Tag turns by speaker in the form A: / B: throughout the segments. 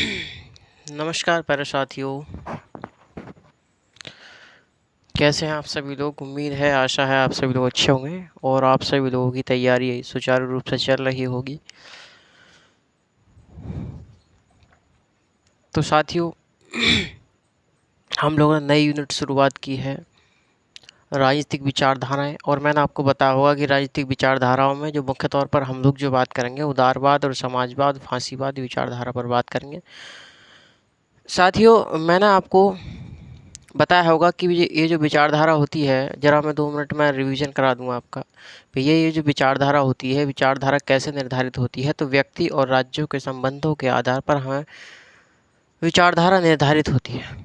A: नमस्कार प्यारे साथियों, कैसे हैं आप सभी लोग। उम्मीद है, आशा है आप सभी लोग अच्छे होंगे और आप सभी लोगों की तैयारी सुचारू रूप से चल रही होगी। तो साथियों, हम लोगों ने नई यूनिट शुरुआत की है, राजनीतिक विचारधाराएं। और मैंने आपको बताया होगा कि राजनीतिक विचारधाराओं में जो मुख्य तौर पर हम लोग जो बात करेंगे, उदारवाद और समाजवाद, फांसीवाद विचारधारा पर बात करेंगे। साथियों, मैंने आपको बताया होगा कि ये जो विचारधारा होती है, ज़रा मैं 2 मिनट में रिवीजन करा दूंगा आपका। भैया, ये जो विचारधारा होती है, विचारधारा कैसे निर्धारित होती है? तो व्यक्ति और राज्यों के संबंधों के आधार पर हमें विचारधारा निर्धारित होती है।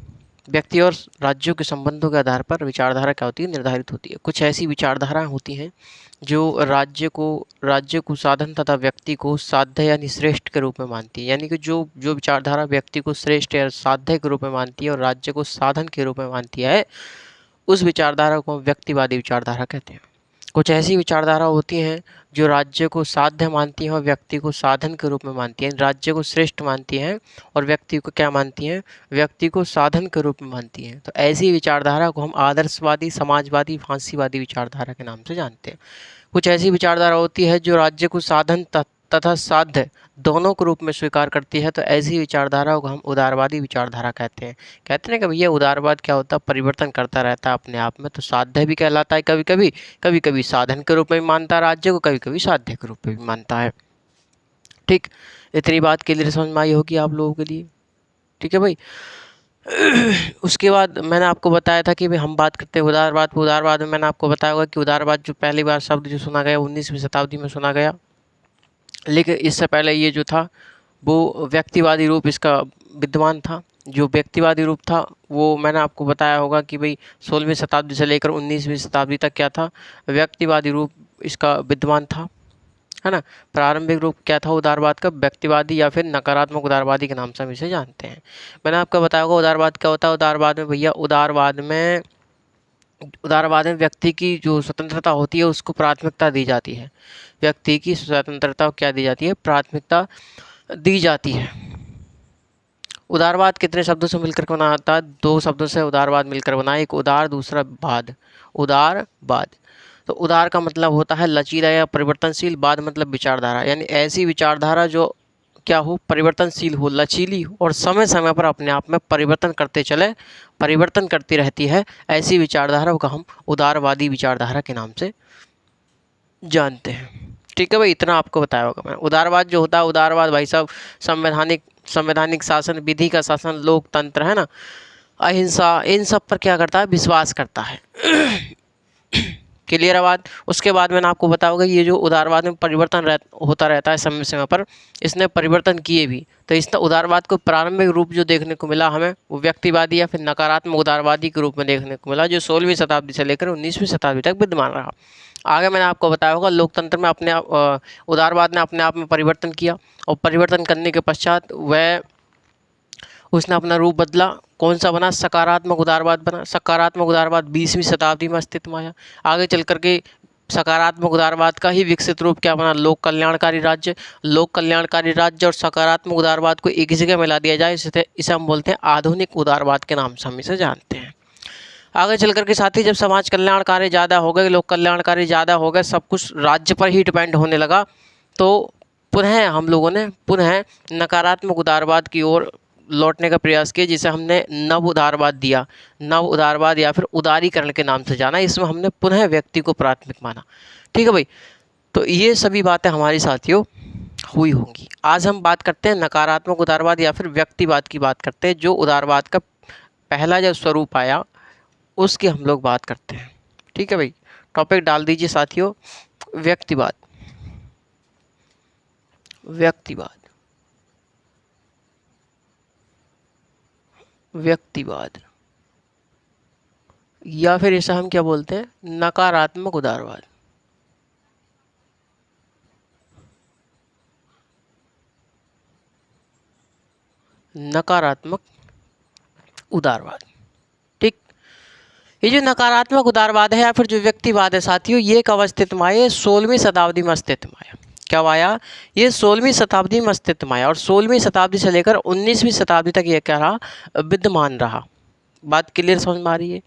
A: व्यक्ति और राज्यों के संबंधों के आधार पर विचारधारा क्या होती है? निर्धारित होती है। कुछ ऐसी विचारधाराएं होती हैं जो राज्य को साधन तथा व्यक्ति को साध्य यानी श्रेष्ठ के रूप में मानती है। यानी कि जो जो विचारधारा व्यक्ति को श्रेष्ठ या साध्य के रूप में मानती है और राज्य को साधन के रूप में मानती है, उस विचारधारा को हम व्यक्तिवादी विचारधारा कहते हैं। कुछ ऐसी विचारधारा होती हैं जो राज्य को साध्य मानती हैं और व्यक्ति को साधन के रूप में मानती हैं। राज्य को श्रेष्ठ मानती हैं और व्यक्ति को क्या मानती हैं? व्यक्ति को साधन के रूप में मानती हैं। तो ऐसी विचारधारा को हम आदर्शवादी, समाजवादी, फांसीवादी विचारधारा के नाम से जानते हैं। कुछ ऐसी विचारधारा होती है जो राज्य को साधन तथा साध्य दोनों के रूप में स्वीकार करती है। तो ऐसी विचारधारा को हम उदारवादी विचारधारा कहते हैं। कहते हैं कि भैया, उदारवाद क्या होता है? परिवर्तन करता रहता है अपने आप में। तो साध्य भी कहलाता है कभी कभी साधन के रूप में भी मानता है राज्य को, कभी कभी साध्य के रूप में भी मानता है। ठीक, इतनी बात क्लियर समझ में आई होगी आप लोगों के लिए। ठीक है भाई। उसके बाद मैंने आपको बताया था कि भाई हम बात करते हैं उदारवाद। उदारवाद में मैंने आपको बताया होगा कि उदारवाद जो पहली बार शब्द जो सुना गया 19वीं शताब्दी में सुना गया। लेकिन इससे पहले ये जो था वो व्यक्तिवादी रूप इसका विद्यमान था। जो व्यक्तिवादी रूप था वो मैंने आपको बताया होगा कि भाई 16वीं शताब्दी से लेकर 19वीं शताब्दी तक क्या था? व्यक्तिवादी रूप इसका विद्यमान था, है ना। प्रारंभिक रूप क्या था उदारवाद का? व्यक्तिवादी या फिर नकारात्मक उदारवादी के नाम से हम इसे जानते हैं। मैंने आपको बताया होगा उदारवाद क्या होता है। उदारवाद में भैया, उदारवाद में व्यक्ति की जो स्वतंत्रता होती है उसको प्राथमिकता दी जाती है। व्यक्ति की स्वतंत्रता को क्या दी जाती है? प्राथमिकता दी जाती है। उदारवाद कितने शब्दों से मिलकर बना आता है? 2 शब्दों से उदारवाद मिलकर बना है, एक उदार, दूसरा वाद। उदारवाद, तो उदार का मतलब होता है लचीला या परिवर्तनशील, वाद मतलब विचारधारा। यानी ऐसी विचारधारा जो क्या हो? परिवर्तनशील हो, लचीली हो और समय समय पर अपने आप में परिवर्तन करती रहती है। ऐसी विचारधारा को हम उदारवादी विचारधारा के नाम से जानते हैं। ठीक है भाई, इतना आपको बताया होगा मैं। उदारवाद जो होता है, उदारवाद भाई साहब संवैधानिक शासन, विधि का शासन, लोकतंत्र, है ना, अहिंसा, इन सब पर क्या करता है? विश्वास करता है। क्लियर है बात। उसके बाद मैंने आपको बताया होगा ये जो उदारवाद में परिवर्तन होता रहता है समय समय पर, इसने परिवर्तन किए भी। तो इस उदारवाद को प्रारंभिक रूप जो देखने को मिला हमें, वो व्यक्तिवादी या फिर नकारात्मक उदारवादी के रूप में देखने को मिला, जो 16वीं शताब्दी से लेकर 19वीं शताब्दी तक विद्यमान रहा। आगे मैंने आपको बताया होगा लोकतंत्र में उदारवाद ने अपने आप में परिवर्तन किया और परिवर्तन करने के पश्चात उसने अपना रूप बदला। कौन सा बना? सकारात्मक उदारवाद बना। सकारात्मक उदारवाद 20वीं शताब्दी में अस्तित्व में आया। आगे चल करके सकारात्मक उदारवाद का ही विकसित रूप क्या बना? लोक कल्याणकारी राज्य। लोक कल्याणकारी राज्य और सकारात्मक उदारवाद को एक जगह मिला दिया जाए, इसे हम बोलते हैं आधुनिक उदारवाद के नाम से हम इसे जानते हैं। आगे चल करके साथ ही जब समाज कल्याणकारी ज़्यादा हो गए, लोक कल्याणकारी ज़्यादा हो गए, सब कुछ राज्य पर ही डिपेंड होने लगा, तो पुनः हम लोगों ने नकारात्मक उदारवाद की ओर लौटने का प्रयास किया, जिसे हमने नव उदारवाद दिया। नव उदारवाद या फिर उदारीकरण के नाम से जाना। इसमें हमने पुनः व्यक्ति को प्राथमिक माना। ठीक है भाई। तो ये सभी बातें हमारी साथियों हुई होंगी। आज हम बात करते हैं नकारात्मक उदारवाद या फिर व्यक्तिवाद की बात करते हैं। जो उदारवाद का पहला जो स्वरूप आया उसकी हम लोग बात करते हैं। ठीक है भाई, टॉपिक डाल दीजिए साथियों, व्यक्तिवाद। व्यक्तिवाद या फिर इसे हम क्या बोलते हैं? नकारात्मक उदारवाद। नकारात्मक उदारवाद। ठीक, ये जो नकारात्मक उदारवाद है या फिर जो व्यक्तिवाद है साथियों, ये कब अस्तित्व में आए? 16वीं शताब्दी में अस्तित्व में आया। क्या आया, ये 16वीं शताब्दी में अस्तित्व में आया और 16वीं शताब्दी से लेकर 19वीं शताब्दी तक ये क्या रहा, विद्यमान रहा। बात क्लियर समझ में आ रही है।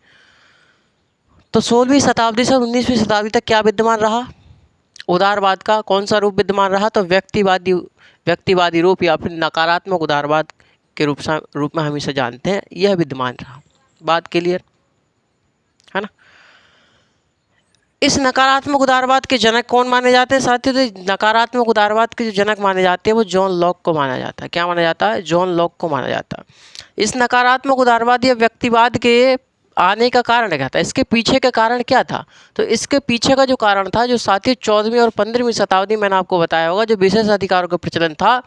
A: तो 16वीं शताब्दी से 19वीं शताब्दी तक क्या विद्यमान रहा, उदारवाद का कौन सा रूप विद्यमान रहा, तो व्यक्तिवादी रूप या फिर नकारात्मक उदारवाद के रूप में हम इसे जानते हैं, यह विद्यमान रहा। बात क्लियर है ना। इस नकारात्मक उदारवाद के जनक कौन माने जाते हैं साथियों, तो नकारात्मक उदारवाद के जो जनक माने जाते हैं वो जॉन लॉक को माना जाता है। क्या माना जाता है, जॉन लॉक को माना जाता है। इस नकारात्मक उदारवाद या व्यक्तिवाद के आने का कारण क्या था, इसके पीछे का कारण क्या था, तो इसके पीछे का जो कारण था, जो साथियों 14वीं और 15वीं शताब्दी मैंने आपको बताया होगा, जो विशेष अधिकारों का प्रचलन था,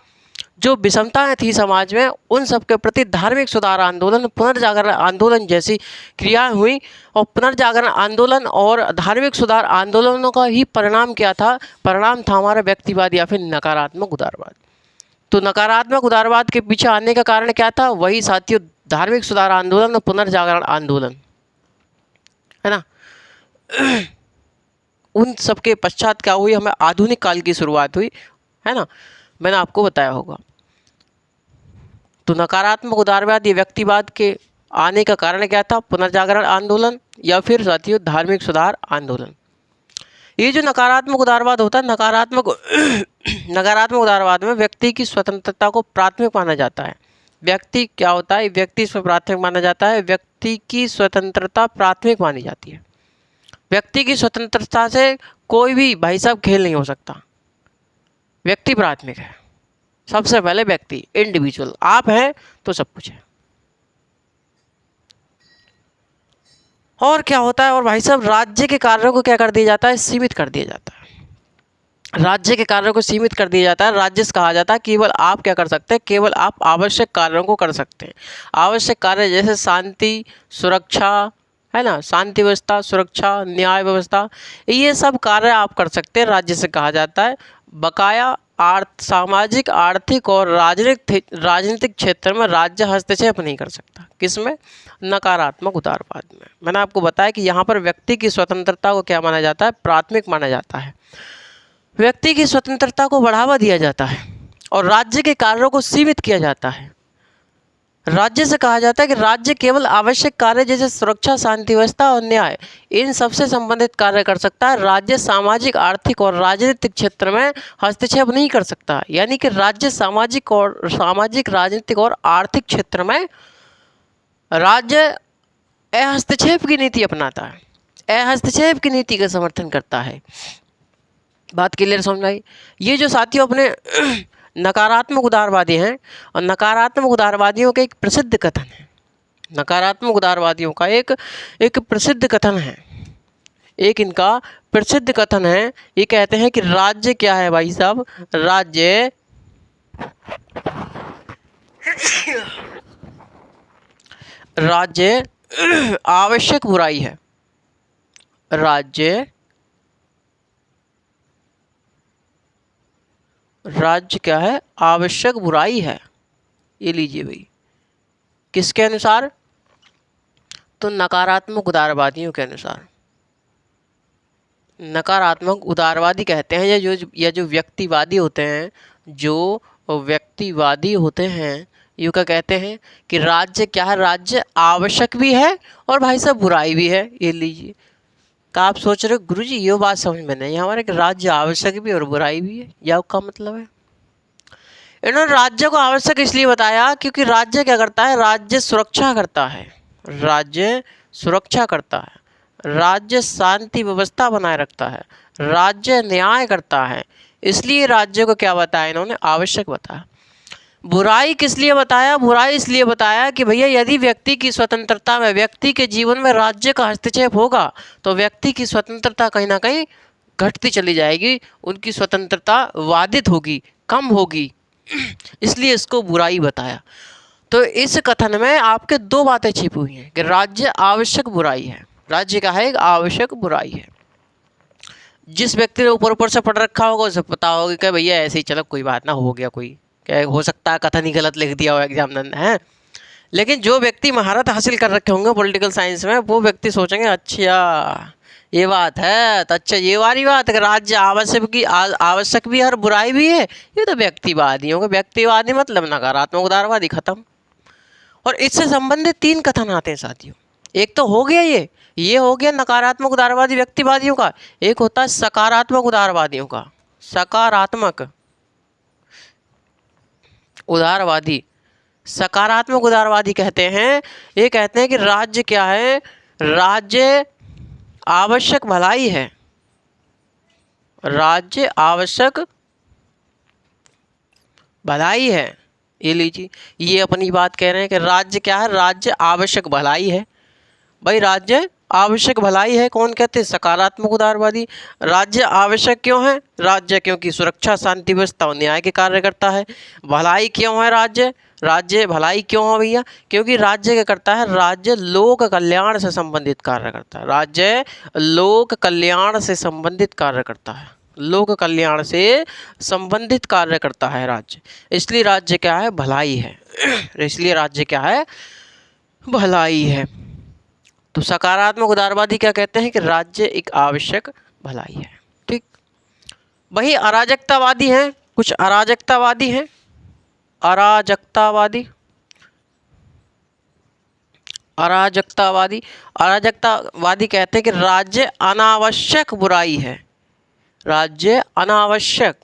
A: जो विषमताएं थी समाज में, उन सब के प्रति धार्मिक सुधार आंदोलन, पुनर्जागरण आंदोलन जैसी क्रियाएं हुई। और पुनर्जागरण आंदोलन और धार्मिक सुधार आंदोलनों का ही परिणाम क्या था, परिणाम था हमारा व्यक्तिवाद या फिर नकारात्मक उदारवाद। तो नकारात्मक उदारवाद के पीछे आने का कारण क्या था, वही साथियों धार्मिक सुधार आंदोलन और पुनर्जागरण आंदोलन है ना। उन सब के पश्चात क्या हुई, हमें आधुनिक काल की शुरुआत हुई है ना, मैंने आपको बताया होगा। तो नकारात्मक उदारवाद या व्यक्तिवाद के आने का कारण क्या था, पुनर्जागरण आंदोलन या फिर साथियों धार्मिक सुधार आंदोलन। ये जो नकारात्मक उदारवाद होता है, नकारात्मक उदारवाद में व्यक्ति की स्वतंत्रता को प्राथमिक माना जाता है। व्यक्ति क्या होता है, व्यक्ति इसमें प्राथमिक माना जाता है, व्यक्ति की स्वतंत्रता प्राथमिक मानी जाती है। व्यक्ति की स्वतंत्रता से कोई भी भाई साहब खेल नहीं हो सकता, व्यक्ति प्राथमिक है। सबसे पहले व्यक्ति, इंडिविजुअल, आप हैं तो सब कुछ है। और क्या होता है, और भाई साहब राज्य के कार्यों को क्या कर दिया जाता है, सीमित कर दिया जाता है। राज्य के कार्यों को सीमित कर दिया जाता है। राज्य से कहा जाता है केवल आप क्या कर सकते हैं, केवल आप आवश्यक कार्यों को कर सकते हैं। आवश्यक कार्य जैसे शांति, सुरक्षा है ना, शांति व्यवस्था, सुरक्षा, न्याय व्यवस्था, ये सब कार्य आप कर सकते हैं, राज्य से कहा जाता है। बकाया सामाजिक, आर्थिक और राजनीतिक क्षेत्र में राज्य हस्तक्षेप नहीं कर सकता। किसमें, नकारात्मक उदारवाद में। मैंने आपको बताया कि यहाँ पर व्यक्ति की स्वतंत्रता को क्या माना जाता है, प्राथमिक माना जाता है। व्यक्ति की स्वतंत्रता को बढ़ावा दिया जाता है और राज्य के कार्यों को सीमित किया जाता है। राज्य से कहा जाता है कि राज्य केवल आवश्यक कार्य जैसे सुरक्षा, शांति व्यवस्था और न्याय, इन सबसे संबंधित कार्य कर सकता है। राज्य सामाजिक, आर्थिक और राजनीतिक क्षेत्र में हस्तक्षेप नहीं कर सकता। यानी कि राज्य सामाजिक, राजनीतिक और आर्थिक क्षेत्र में राज्य अहस्तक्षेप की नीति अपनाता है, अहस्तक्षेप की नीति का समर्थन करता है। बात क्लियर समझ आई। ये जो साथियों अपने नकारात्मक उदारवादी हैं, और नकारात्मक उदारवादियों का एक प्रसिद्ध कथन है, नकारात्मक उदारवादियों का एक प्रसिद्ध कथन है, एक इनका प्रसिद्ध कथन है। ये कहते हैं कि राज्य क्या है भाई साहब, राज्य आवश्यक बुराई है। राज्य क्या है, आवश्यक बुराई है। ये लीजिए भाई, किसके अनुसार, तो नकारात्मक उदारवादियों के अनुसार। नकारात्मक उदारवादी कहते हैं या जो व्यक्तिवादी होते हैं, जो व्यक्तिवादी होते हैं, ये क्या कहते हैं कि राज्य क्या है, राज्य आवश्यक भी है और भाई साहब बुराई भी है। ये लीजिए, क्या आप सोच रहे हो गुरुजी ये बात समझ में नहीं हमारे कि राज्य आवश्यक भी और बुराई भी है, या का मतलब है। इन्होंने राज्य को आवश्यक इसलिए बताया क्योंकि राज्य क्या करता है, राज्य सुरक्षा करता है, राज्य सुरक्षा करता है, राज्य शांति व्यवस्था बनाए रखता है, राज्य न्याय करता है। इसलिए राज्य को क्या बताया इन्होंने, आवश्यक बताया। बुराई किस लिए बताया, बुराई इसलिए बताया कि भैया यदि व्यक्ति की स्वतंत्रता में, व्यक्ति के जीवन में राज्य का हस्तक्षेप होगा तो व्यक्ति की स्वतंत्रता कहीं ना कहीं घटती चली जाएगी, उनकी स्वतंत्रता बाधित होगी, कम होगी, इसलिए इसको बुराई बताया। तो इस कथन में आपके दो बातें छिपी हुई हैं कि राज्य आवश्यक बुराई है, राज्य का है एक आवश्यक बुराई है। जिस व्यक्ति ने ऊपर से पढ़ रखा होगा उसे पता होगा कि भैया ऐसे ही चलो कोई बात ना, हो गया, कोई क्या हो सकता है कथन ही गलत लिख दिया हो एग्जामिनर ने, है। लेकिन जो व्यक्ति महारत हासिल कर रखे होंगे पॉलिटिकल साइंस में, वो व्यक्ति सोचेंगे अच्छा ये बात है। तो अच्छा ये वाली बात है कि राज्य आवश्यक भी है और बुराई भी है, ये तो व्यक्तिवादियों का, व्यक्तिवादी मतलब नकारात्मक उदारवादी, खत्म। और इससे संबंधित तीन कथन आते हैं साथियों। एक तो हो गया ये हो गया नकारात्मक उदारवादी व्यक्तिवादियों का। एक होता है सकारात्मक उदारवादियों का। सकारात्मक उदारवादी, सकारात्मक उदारवादी कहते हैं, ये कहते हैं कि राज्य क्या है, राज्य आवश्यक भलाई है, राज्य आवश्यक भलाई है। ये लीजिए, ये अपनी बात कह रहे हैं कि राज्य क्या है, राज्य आवश्यक भलाई है। भाई राज्य आवश्यक भलाई है, कौन कहते हैं, सकारात्मक उदारवादी। राज्य आवश्यक क्यों है, राज्य क्योंकि सुरक्षा, शांति, व्यवस्था और न्याय के कार्य करता है। भलाई क्यों है राज्य, राज्य भलाई क्यों है भैया, क्योंकि राज्य क्या करता है, राज्य लोक कल्याण से संबंधित कार्य करता है। राज्य लोक कल्याण से संबंधित कार्य करता है, लोक कल्याण से संबंधित कार्य करता है राज्य, इसलिए राज्य क्या है, भलाई है। इसलिए राज्य क्या है, भलाई है। तो सकारात्मक उदारवादी क्या कहते हैं कि राज्य एक आवश्यक भलाई है। ठीक। वही अराजकतावादी हैं, कुछ अराजकतावादी हैं, अराजकतावादी, अराजकतावादी, अराजकतावादी कहते हैं कि राज्य अनावश्यक बुराई है, राज्य अनावश्यक,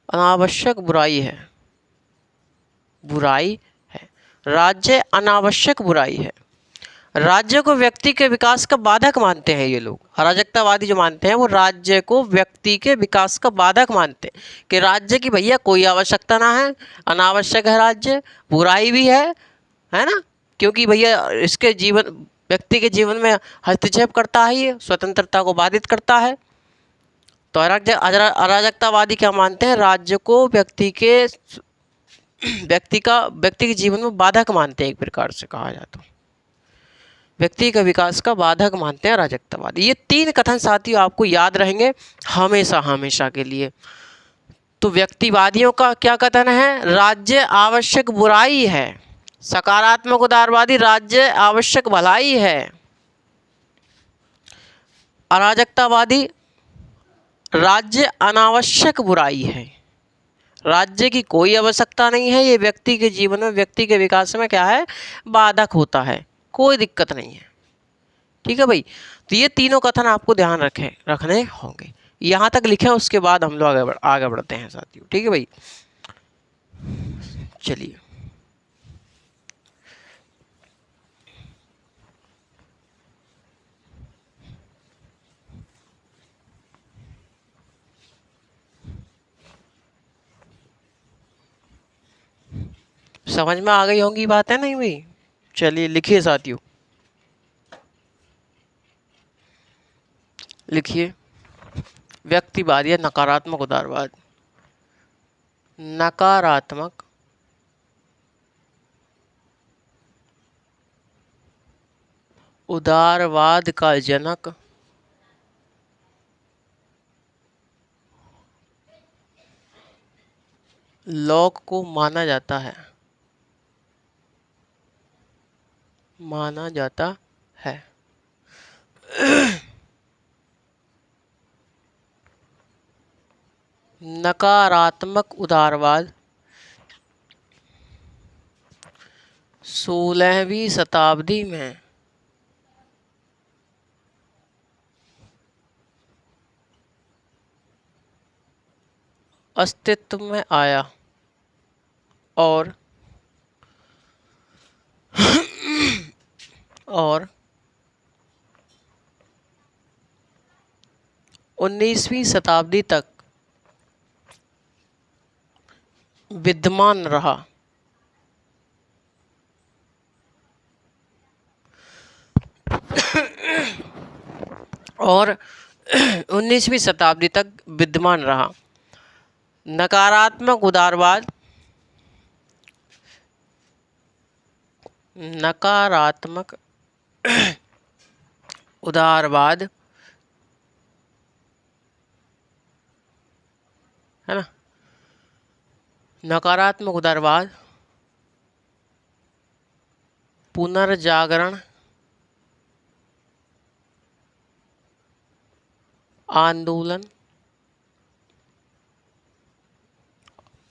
A: अनावश्यक बुराई है, बुराई है, राज्य अनावश्यक बुराई है। राज्य को व्यक्ति के विकास का बाधक मानते हैं ये लोग, अराजकतावादी जो मानते हैं वो राज्य को व्यक्ति के विकास का बाधक मानते हैं कि राज्य की भैया कोई आवश्यकता ना है, अनावश्यक है राज्य, बुराई भी है ना, क्योंकि भैया इसके जीवन, व्यक्ति के जीवन में हस्तक्षेप करता है, ये स्वतंत्रता को बाधित करता है। तो अराजकतावादी क्या मानते हैं, राज्य को व्यक्ति के जीवन में बाधक मानते हैं, एक प्रकार से कहा जाए तो व्यक्ति का विकास का बाधक मानते हैं अराजकतावादी। ये तीन कथन साथियों आपको याद रहेंगे हमेशा हमेशा के लिए। तो व्यक्तिवादियों का क्या कथन है, राज्य आवश्यक बुराई है, सकारात्मक उदारवादी राज्य आवश्यक भलाई है, अराजकतावादी राज्य अनावश्यक बुराई है, राज्य की कोई आवश्यकता नहीं है, ये व्यक्ति के जीवन में, व्यक्ति के विकास में क्या है, बाधक होता है, कोई दिक्कत नहीं है। ठीक है भाई। तो ये तीनों कथन आपको ध्यान रखने होंगे, यहाँ तक लिखें, उसके बाद हम लोग आगे बढ़ते हैं साथियों। ठीक है भाई, चलिए। समझ में आ गई होंगी बात, है नहीं भाई। चलिए लिखिए साथियों, लिखिए व्यक्तिवाद या नकारात्मक उदारवाद। नकारात्मक उदारवाद का जनक लॉक को माना जाता है, माना जाता है। नकारात्मक उदारवाद 16वीं शताब्दी में अस्तित्व में आया और 19वीं शताब्दी तक विद्यमान रहा। और 19वीं शताब्दी तक विद्यमान रहा। नकारात्मक उदारवाद, नकारात्मक उदारवाद है ना, नकारात्मक उदारवाद पुनर्जागरण आंदोलन,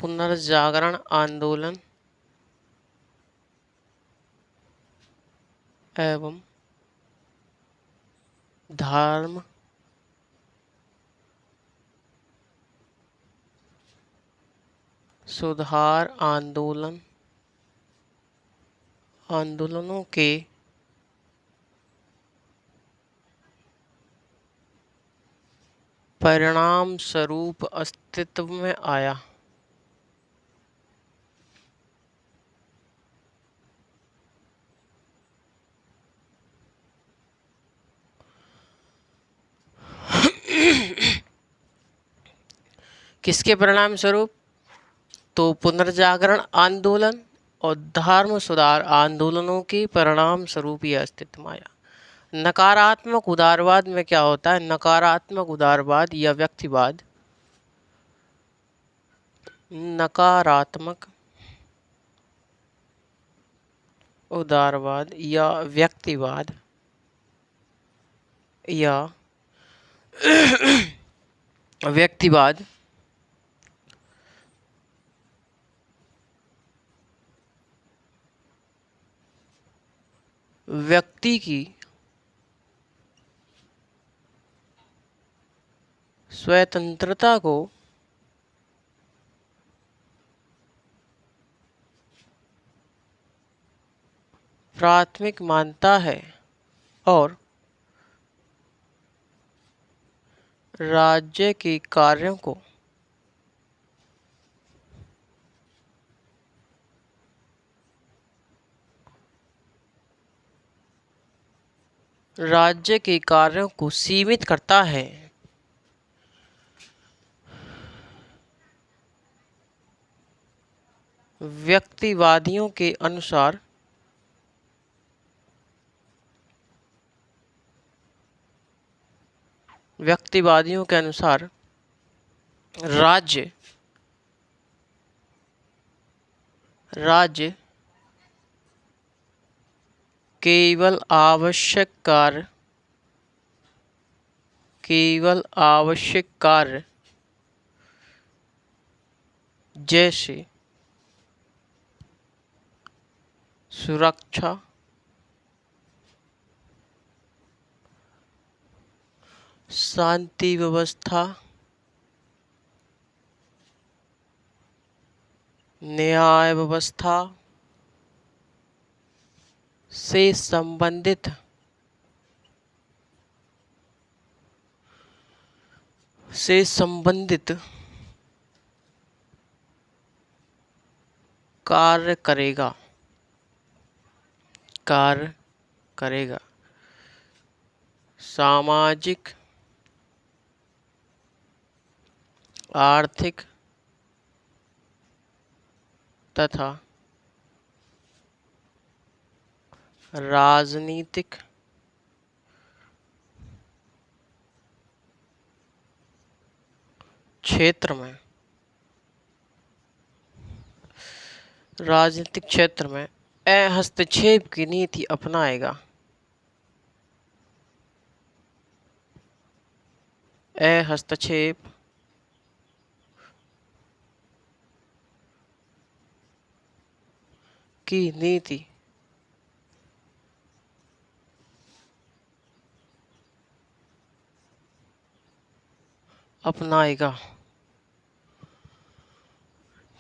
A: पुनर्जागरण आंदोलन एवं धर्म सुधार आंदोलनों के परिणाम स्वरूप अस्तित्व में आया। किसके परिणाम स्वरूप? तो पुनर्जागरण आंदोलन और धर्म सुधार आंदोलनों के परिणाम स्वरूप यह अस्तित्व में आया। नकारात्मक उदारवाद में क्या होता है? नकारात्मक उदारवाद या व्यक्तिवाद, नकारात्मक उदारवाद या व्यक्तिवाद या व्यक्तिवाद व्यक्ति की स्वतंत्रता को प्राथमिक मानता है और राज्य के कार्यों को सीमित करता है। व्यक्तिवादियों के अनुसार राज्य केवल आवश्यक कार्य जैसे सुरक्षा, शांति व्यवस्था, न्याय व्यवस्था से संबंधित कार्य करेगा। सामाजिक, आर्थिक तथा राजनीतिक क्षेत्र में हस्तक्षेप की नीति अपनाएगा। हस्तक्षेप की नीति अपनाएगा।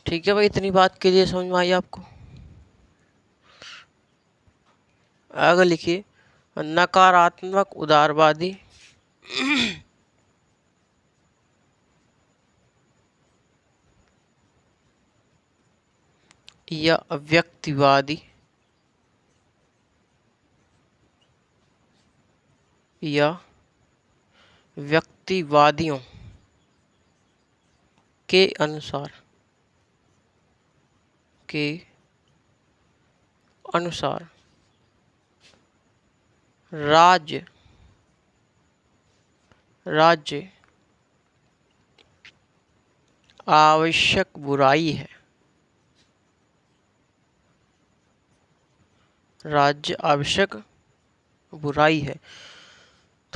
A: ठीक है भाई, इतनी बात के लिए समझ में आई आपको? आगे लिखिए, नकारात्मक उदारवादी या व्यक्तिवादी या व्यक्तिवादियों के अनुसार राज्य आवश्यक बुराई है। राज्य आवश्यक बुराई है।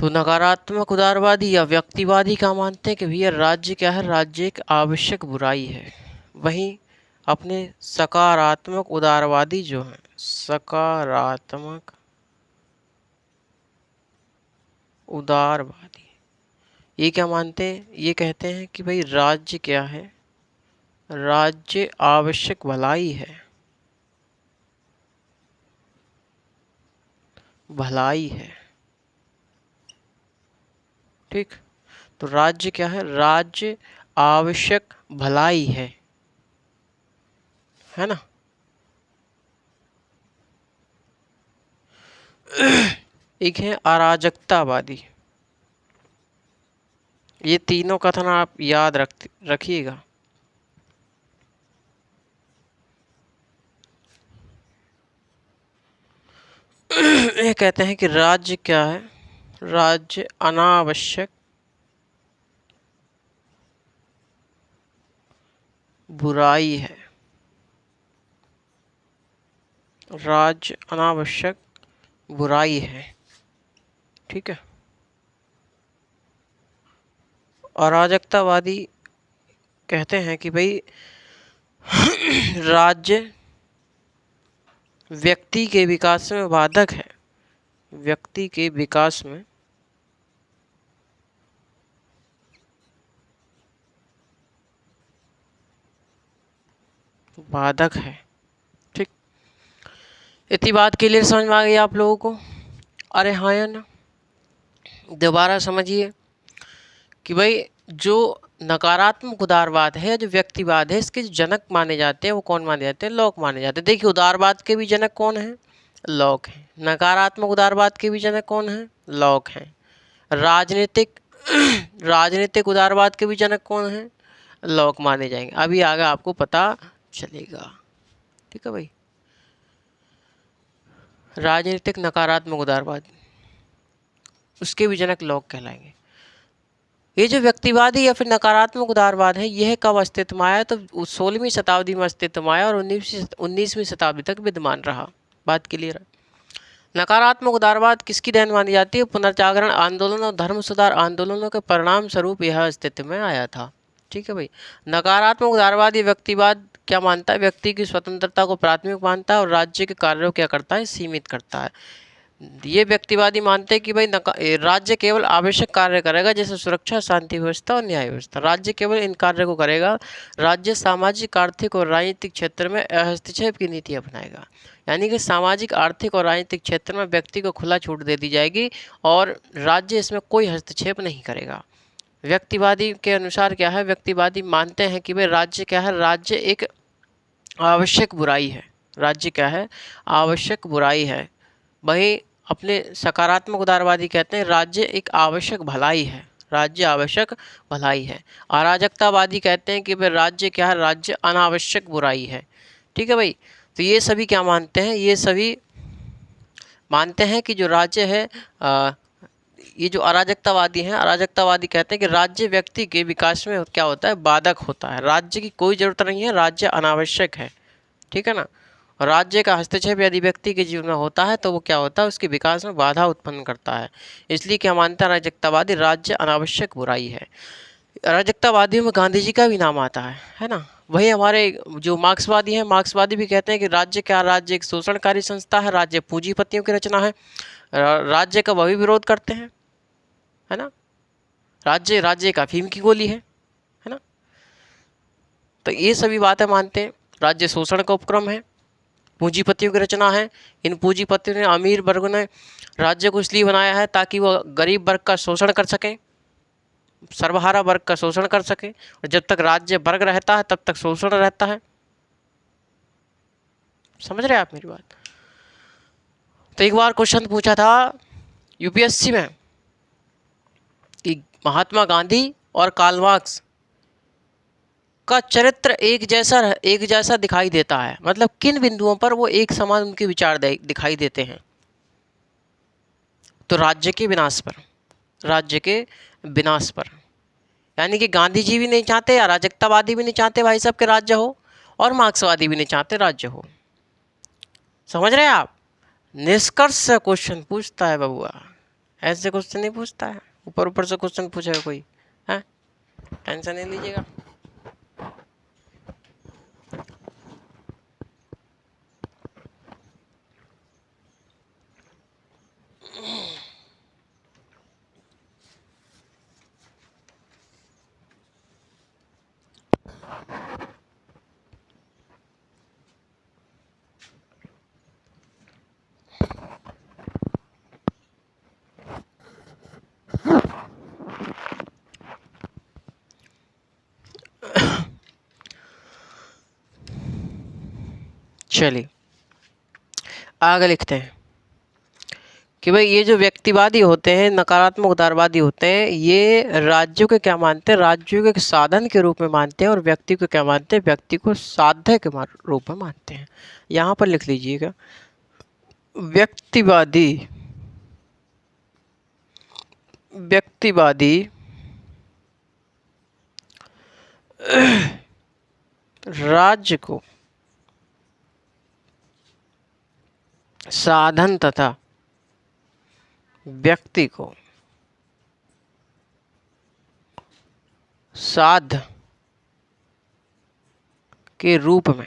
A: तो नकारात्मक उदारवादी या व्यक्तिवादी क्या मानते हैं कि भैया राज्य क्या है, राज्य एक आवश्यक बुराई है। वहीं अपने सकारात्मक उदारवादी जो हैं, सकारात्मक उदारवादी, ये क्या मानते हैं, ये कहते हैं कि भाई राज्य क्या है, राज्य आवश्यक भलाई है, भलाई है। ठीक, तो राज्य क्या है, राज्य आवश्यक भलाई है ना। एक है अराजकतावादी। ये तीनों कथन आप याद रखिएगा। ये कहते हैं कि राज्य क्या है, राज्य अनावश्यक बुराई है, राज्य अनावश्यक बुराई है। ठीक है। अराजकतावादी कहते हैं कि भाई राज्य व्यक्ति के विकास में बाधक है, व्यक्ति के विकास में बाधक है। ठीक, इतनी बात क्लियर समझ में आ गई आप लोगों को? अरे हाँ या ना? दोबारा समझिए कि भाई जो नकारात्मक उदारवाद है, जो व्यक्तिवाद है, इसके जो जनक माने जाते हैं वो कौन माने जाते हैं, लॉक माने जाते हैं। देखिए उदारवाद के भी जनक कौन है, लॉक है। नकारात्मक उदारवाद के भी जनक कौन है, लॉक है। राजनीतिक राजनीतिक उदारवाद के भी जनक कौन है, लॉक माने जाएंगे। अभी आगे आपको पता चलेगा। ठीक है भाई। राजनीतिक नकारात्मक उदारवाद, उसके भी जनक लॉक कहलाएंगे। ये जो व्यक्तिवादी या फिर नकारात्मक उदारवाद है, यह कब अस्तित्व में आया, तो 16वीं शताब्दी में अस्तित्व में आया और 19वीं शताब्दी तक विद्यमान रहा। बात क्लियर है। नकारात्मक उदारवाद किसकी देन मानी जाती है, पुनर्जागरण आंदोलन और धर्म सुधार आंदोलनों के परिणाम स्वरूप यह अस्तित्व में आया था। ठीक है भाई। नकारात्मक उदारवाद या व्यक्तिवाद क्या मानता है, व्यक्ति की स्वतंत्रता को प्राथमिक मानता है और राज्य के कार्यों क्या करता है, सीमित करता है। ये व्यक्तिवादी मानते हैं कि भाई राज्य केवल आवश्यक कार्य करेगा, जैसे सुरक्षा, शांति व्यवस्था और न्याय व्यवस्था। राज्य केवल इन कार्यों को करेगा। राज्य सामाजिक, आर्थिक और राजनीतिक क्षेत्र में हस्तक्षेप की नीति अपनाएगा। यानी कि सामाजिक, आर्थिक और राजनीतिक क्षेत्र में व्यक्ति को खुला छूट दे दी जाएगी और राज्य इसमें कोई हस्तक्षेप नहीं करेगा। व्यक्तिवादी के अनुसार क्या है, व्यक्तिवादी मानते हैं कि भाई राज्य क्या है, राज्य एक आवश्यक बुराई है। राज्य क्या है, आवश्यक बुराई है। वहीं अपने सकारात्मक उदारवादी कहते हैं राज्य एक आवश्यक भलाई है, राज्य आवश्यक भलाई है। अराजकतावादी कहते हैं कि भाई राज्य क्या है, राज्य अनावश्यक बुराई है। ठीक है भाई। तो ये सभी क्या मानते हैं, ये सभी मानते हैं कि जो राज्य है, ये जो अराजकतावादी हैं, अराजकतावादी कहते हैं कि राज्य व्यक्ति के विकास में क्या होता है, बाधक होता है। राज्य की कोई ज़रूरत नहीं है, राज्य अनावश्यक है। ठीक है ना। राज्य का हस्तक्षेप यदि व्यक्ति के जीवन में होता है तो वो क्या होता है, उसके विकास में बाधा उत्पन्न करता है। इसलिए क्या मानता है अराजकतावादी, राज्य अनावश्यक बुराई है। अराजकतावादियों में गांधी जी का भी नाम आता है ना। वही हमारे जो मार्क्सवादी हैं, मार्क्सवादी भी कहते हैं कि राज्य क्या, राज्य एक शोषणकारी संस्था है, राज्य पूंजीपतियों की रचना है। राज्य का वही विरोध करते हैं, है ना। राज्य एक अफीम की गोली है ना। तो ये सभी बातें मानते हैं। राज्य शोषण का उपक्रम है, पूंजीपतियों की रचना है। इन पूंजीपतियों ने, अमीर वर्ग ने राज्य को इसलिए बनाया है ताकि वह गरीब वर्ग का शोषण कर सकें, सर्वहारा वर्ग का शोषण कर सके। और जब तक राज्य वर्ग रहता है तब तक शोषण रहता है। समझ रहे हैं आप मेरी बात? तो एक बार क्वेश्चन पूछा था यूपीएससी में कि महात्मा गांधी और कार्ल मार्क्स का चरित्र एक जैसा दिखाई देता है, मतलब किन बिंदुओं पर वो एक समान उनके विचार दिखाई देते हैं। तो राज्य के विनाश पर, राज्य के विनाश पर। यानी कि गांधी जी भी नहीं चाहते, अराजकतावादी भी नहीं चाहते भाई साहब के राज्य हो, और मार्क्सवादी भी नहीं चाहते राज्य हो। समझ रहे हैं आप? निष्कर्ष से क्वेश्चन पूछता है बबुआ, ऐसे क्वेश्चन नहीं पूछता है, ऊपर ऊपर से क्वेश्चन पूछेगा कोई है, टेंशन नहीं लीजिएगा। चलिए आगे लिखते हैं कि भाई ये जो व्यक्तिवादी होते हैं, नकारात्मक उदारवादी होते हैं, ये राज्यों के क्या मानते हैं, राज्यों के साधन के रूप में मानते हैं, और व्यक्ति को क्या मानते हैं, व्यक्ति को साध्य के रूप में मानते हैं। यहाँ पर लिख लीजिएगा, व्यक्तिवादी व्यक्तिवादी राज्य को साधन तथा व्यक्ति को साध के रूप में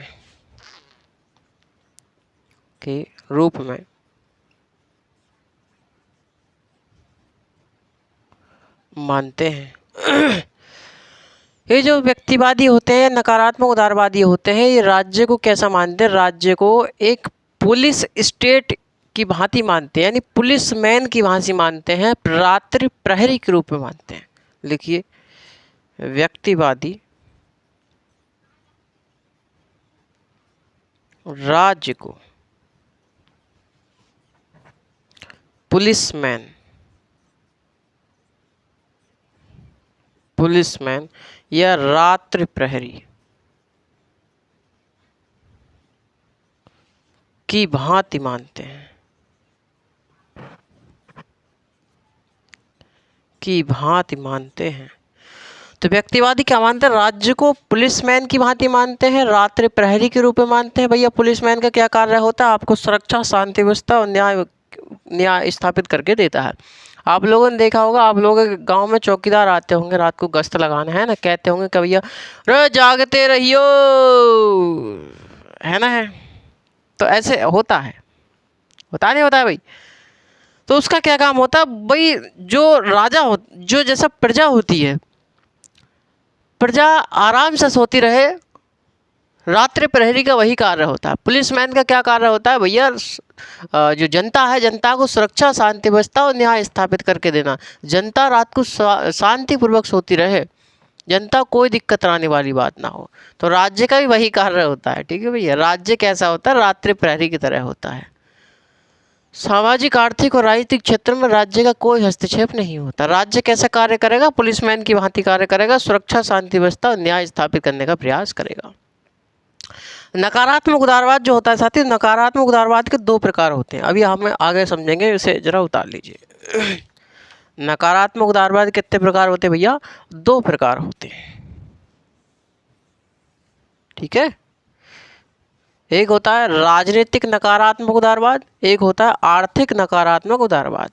A: मानते हैं। ये जो व्यक्तिवादी होते हैं, नकारात्मक उदारवादी होते हैं, ये राज्य को कैसा मानते हैं, राज्य को एक पुलिस स्टेट की भांति मानते हैं, यानी पुलिस मैन की भांति मानते हैं, रात्रि प्रहरी के रूप में मानते हैं। लिखिए, व्यक्तिवादी राज्य को पुलिसमैन या रात्रि प्रहरी की भांति मानते हैं, तो व्यक्तिवादी क्या मानते हैं, राज्य को पुलिसमैन की भांति मानते हैं, रात्रि प्रहरी के रूप में मानते हैं। भैया पुलिसमैन का क्या कार्य होता है, आपको सुरक्षा, शांति व्यवस्था और न्याय स्थापित करके देता है। आप लोगों ने देखा होगा, आप लोगों के गांव में चौकीदार आते होंगे रात को गश्त लगाने, है ना, कहते होंगे कि भैया रे जागते रहियो, है ना, है तो ऐसे होता है, नहीं होता है भाई। तो उसका क्या काम होता है भाई, जो राजा हो, जो जैसा प्रजा होती है, प्रजा आराम से सोती रहे, रात्रि प्रहरी का वही कार्य होता है। पुलिसमैन का क्या कार्य होता है भैया, जो जनता है, जनता को सुरक्षा, शांति व्यवस्था और न्याय स्थापित करके देना। जनता रात को शांतिपूर्वक सोती रहे, जनता कोई दिक्कत आने वाली बात ना हो, तो राज्य का भी वही कार्य होता है। ठीक है भैया, राज्य कैसा होता है, रात्रि प्रहरी की तरह होता है। सामाजिक, आर्थिक और राजनीतिक क्षेत्र में राज्य का कोई हस्तक्षेप नहीं होता। राज्य कैसा कार्य करेगा, पुलिसमैन की भांति कार्य करेगा, सुरक्षा, शांति व्यवस्था और न्याय स्थापित करने का प्रयास करेगा। नकारात्मक उदारवाद जो होता है साथी, नकारात्मक उदारवाद के दो प्रकार होते हैं, अभी हम आगे समझेंगे, इसे जरा उतार लीजिए। नकारात्मक उदारवाद कितने प्रकार होते हैं भैया, दो प्रकार होते हैं। ठीक है, एक होता है राजनीतिक नकारात्मक उदारवाद, एक होता है आर्थिक नकारात्मक उदारवाद।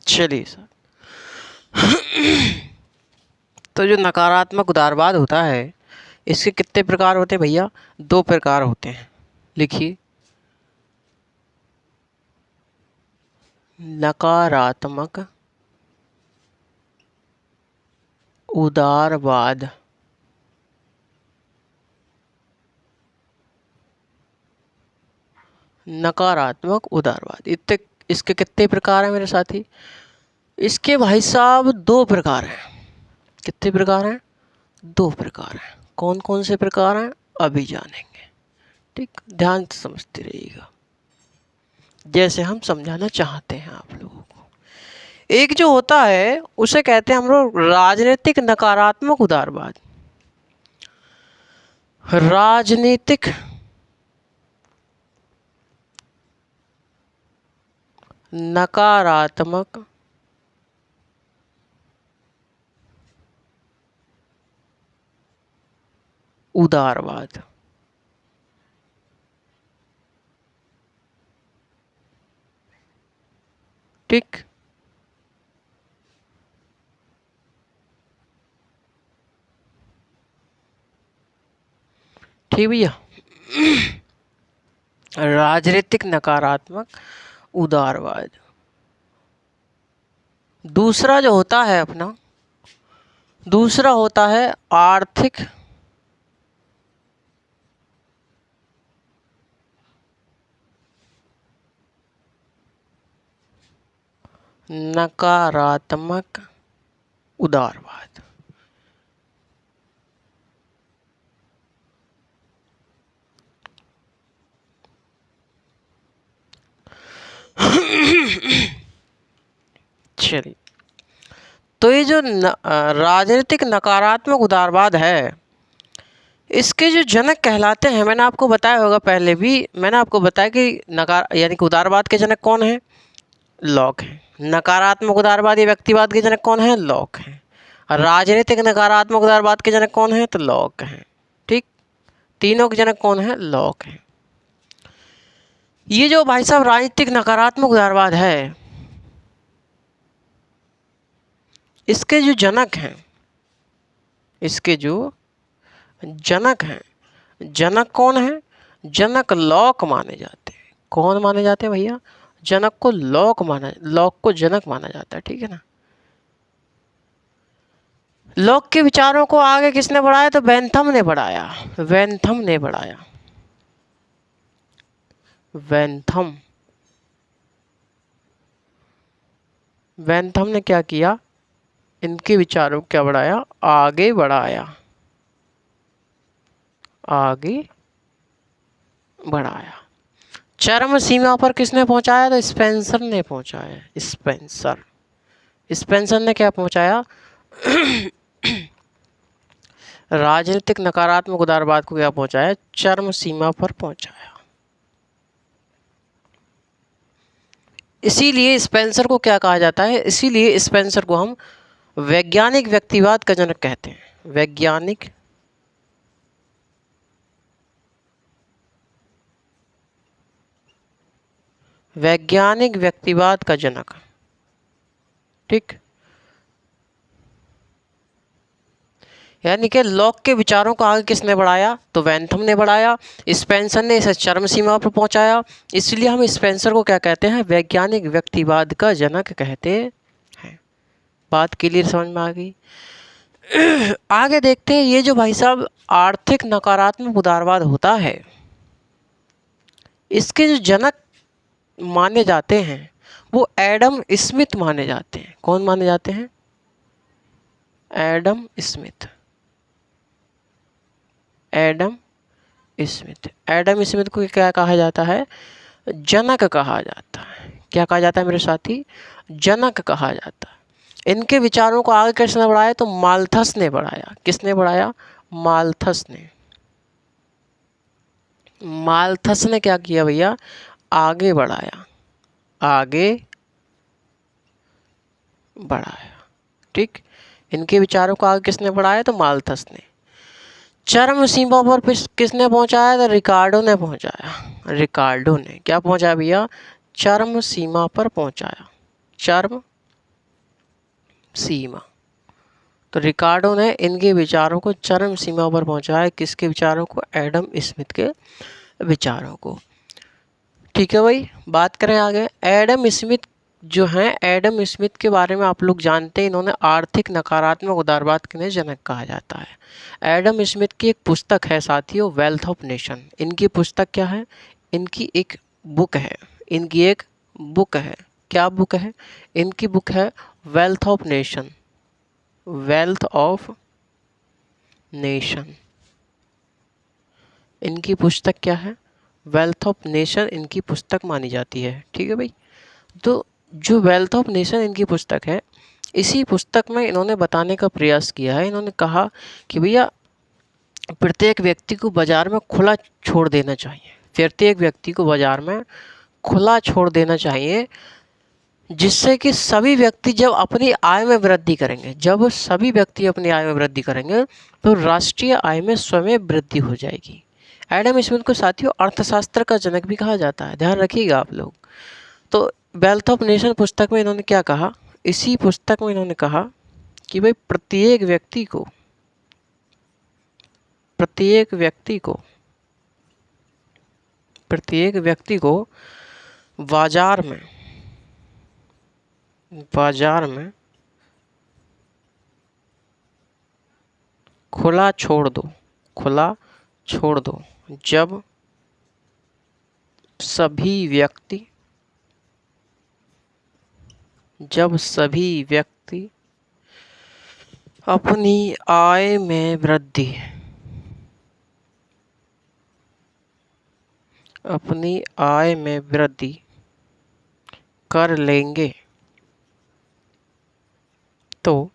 A: चलिए सर, तो जो नकारात्मक उदारवाद होता है, इसके कितने प्रकार होते हैं भैया, दो प्रकार होते हैं। लिखिए, नकारात्मक उदारवाद नकारात्मक उदारवाद, इतने, इसके कितने प्रकार हैं मेरे साथी, इसके भाई साहब दो प्रकार हैं। कितने प्रकार हैं, दो प्रकार हैं। कौन कौन से प्रकार हैं अभी जानेंगे, ठीक, ध्यान से समझते रहिएगा जैसे हम समझाना चाहते हैं आप लोगों को। एक जो होता है उसे कहते हैं हम लोग राजनीतिक नकारात्मक उदारवाद। राजनीतिक नकारात्मक उदारवाद। ठीक, ठीक भैया। राजनीतिक नकारात्मक उदारवाद। दूसरा जो होता है अपना, दूसरा होता है आर्थिक नकारात्मक उदारवाद। चलिए, तो ये जो राजनीतिक नकारात्मक उदारवाद है, इसके जो जनक कहलाते हैं, मैंने आपको बताया होगा पहले भी, मैंने आपको बताया कि यानी कि उदारवाद के जनक कौन है? लॉक है। नकारात्मक उदारवादी व्यक्तिवाद के जनक कौन है? लॉक है। और राजनीतिक नकारात्मक उदारवाद के जनक कौन है? तो लॉक है। ठीक, तीनों के जनक कौन है? लॉक है। ये जो भाई साहब राजनीतिक नकारात्मक उदारवाद है, इसके जो जनक हैं, इसके जो जनक हैं, जनक कौन है? जनक लॉक माने जाते हैं। कौन माने जाते हैं भैया? जनक को लॉक को जनक माना जाता है। ठीक है ना। लॉक के विचारों को आगे किसने बढ़ाया? तो बेंथम ने बढ़ाया। बेंथम ने बढ़ाया। बेंथम ने क्या किया? इनके विचारों को क्या बढ़ाया? आगे बढ़ाया। आगे बढ़ाया। चरम सीमा पर किसने पहुंचाया? तो स्पेंसर ने पहुंचाया। स्पेंसर ने क्या पहुंचाया? राजनीतिक नकारात्मक उदारवाद को क्या पहुंचाया? चरम सीमा पर पहुंचाया। इसीलिए स्पेंसर को क्या कहा जाता है? इसीलिए स्पेंसर को हम वैज्ञानिक व्यक्तिवाद का जनक कहते हैं। वैज्ञानिक व्यक्तिवाद का जनक। ठीक, यानी कि लॉक के विचारों को आगे किसने बढ़ाया? तो बेंथम ने बढ़ाया। स्पेंसर ने इसे चरम सीमा पर पहुंचाया। इसलिए हम स्पेंसर को क्या कहते हैं? वैज्ञानिक व्यक्तिवाद का जनक कहते हैं। बात क्लियर समझ में आ गई? आगे देखते हैं। ये जो भाई साहब आर्थिक नकारात्मक उदारवाद होता है, इसके जो जनक माने जाते हैं वो एडम स्मिथ माने जाते हैं। कौन माने जाते हैं? Adam Smith. एडम स्मिथ को क्या कहा जाता है? जनक कहा जाता है। क्या कहा जाता है मेरे साथी? जनक कहा जाता है। इनके विचारों को आगे किसने बढ़ाया? तो माल्थस ने बढ़ाया। किसने बढ़ाया? माल्थस ने। माल्थस ने क्या किया भैया? आगे बढ़ाया। आगे बढ़ाया। ठीक, इनके विचारों को आगे किसने बढ़ाया? तो माल्थस ने। चरम सीमा पर किसने पहुंचाया? तो रिकार्डो ने पहुंचाया। रिकार्डो ने क्या पहुंचाया भैया? चरम सीमा पर पहुंचाया। चरम सीमा। तो रिकार्डो ने इनके विचारों को चरम सीमा पर पहुंचाया। किसके विचारों को? एडम स्मिथ के विचारों को। ठीक है भाई, बात करें आगे। एडम स्मिथ जो हैं, एडम स्मिथ के बारे में आप लोग जानते हैं, इन्होंने आर्थिक नकारात्मक उदारवाद के जनक कहा जाता है। एडम स्मिथ की एक पुस्तक है साथियों, वेल्थ ऑफ नेशन। इनकी पुस्तक क्या है? इनकी एक बुक है। इनकी एक बुक है। क्या बुक है? इनकी बुक है wealth of nation. Wealth of nation. इनकी पुस्तक क्या है? वेल्थ ऑफ नेशन इनकी पुस्तक मानी जाती है। ठीक है भाई। तो जो वेल्थ ऑफ नेशन इनकी पुस्तक है, इसी पुस्तक में इन्होंने बताने का प्रयास किया है। इन्होंने कहा कि भैया प्रत्येक व्यक्ति को बाज़ार में खुला छोड़ देना चाहिए, प्रत्येक व्यक्ति को बाज़ार में खुला छोड़ देना चाहिए, जिससे कि सभी व्यक्ति जब अपनी आय में वृद्धि करेंगे, जब सभी व्यक्ति अपनी आय में वृद्धि करेंगे तो राष्ट्रीय आय में स्वयं वृद्धि हो जाएगी। एडम स्मिथ को साथियों अर्थशास्त्र का जनक भी कहा जाता है, ध्यान रखिएगा आप लोग। तो वेल्थ ऑफ नेशन पुस्तक में इन्होंने क्या कहा, इसी पुस्तक में इन्होंने कहा कि भाई प्रत्येक व्यक्ति को बाजार में खुला छोड़ दो जब सभी व्यक्ति अपनी आय में वृद्धि कर लेंगे तो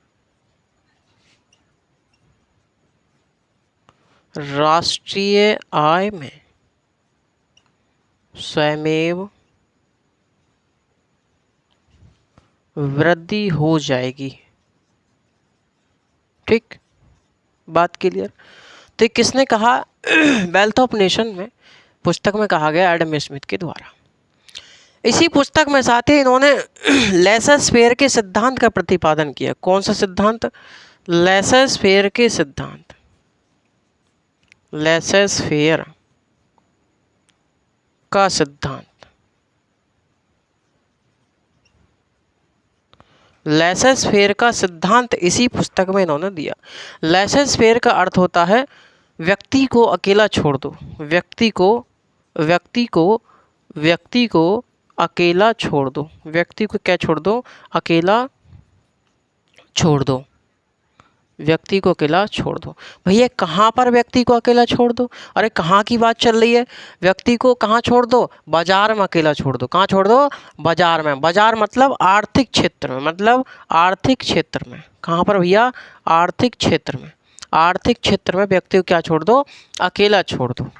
A: राष्ट्रीय आय में स्वयमेव वृद्धि हो जाएगी। ठीक, बात क्लियर। तो ये किसने कहा, वेल्थ ऑफ नेशन में पुस्तक में कहा गया एडम स्मिथ के द्वारा। इसी पुस्तक में साथ ही इन्होंने लेसस फेयर के सिद्धांत का प्रतिपादन किया। कौन सा सिद्धांत, लेसस फेयर के सिद्धांत, लेसस फेयर का सिद्धांत। लेसस फेयर का सिद्धांत इसी पुस्तक में इन्होंने दिया। लेसस फेयर का अर्थ होता है व्यक्ति को अकेला छोड़ दो, व्यक्ति को अकेला छोड़ दो, व्यक्ति को क्या छोड़ दो, अकेला छोड़ दो, व्यक्ति को अकेला छोड़ दो। भैया कहाँ पर व्यक्ति को अकेला छोड़ दो, अरे कहाँ की बात चल रही है, व्यक्ति को कहाँ छोड़ दो, बाजार में अकेला छोड़ दो। कहाँ छोड़ दो, बाजार में। बाजार मतलब आर्थिक क्षेत्र में, मतलब आर्थिक क्षेत्र में। कहाँ पर भैया, आर्थिक क्षेत्र में। आर्थिक क्षेत्र में व्यक्ति को क्या छोड़ दो, अकेला छोड़ दो।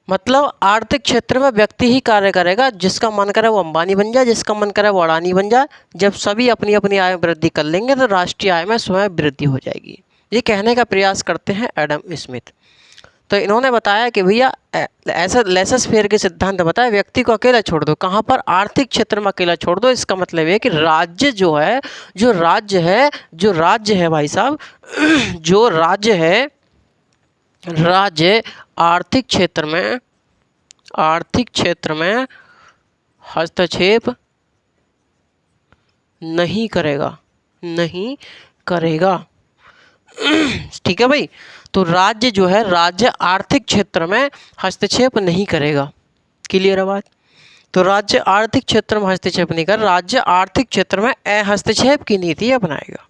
A: मतलब आर्थिक क्षेत्र में व्यक्ति ही कार्य करेगा, जिसका मन करे वो अंबानी बन जाए, जिसका मन करे वो अडानी बन जाए। जब सभी अपनी अपनी आय में वृद्धि कर लेंगे तो राष्ट्रीय आय में स्वयं वृद्धि हो जाएगी। ये कहने का प्रयास करते हैं एडम स्मिथ। तो इन्होंने बताया कि भैया ऐसा लेसस फेयर के सिद्धांत बताया व्यक्ति को अकेला छोड़ दो। कहाँ पर, आर्थिक क्षेत्र में अकेला छोड़ दो। इसका मतलब है कि राज्य जो राज्य है भाई साहब, जो राज्य आर्थिक क्षेत्र में हस्तक्षेप नहीं करेगा। ठीक है भाई। तो राज्य जो है, राज्य आर्थिक क्षेत्र में हस्तक्षेप नहीं करेगा। क्लियर है बात। तो राज्य आर्थिक क्षेत्र में हस्तक्षेप नहीं कर, राज्य आर्थिक क्षेत्र में हस्तक्षेप की नीति अपनाएगा।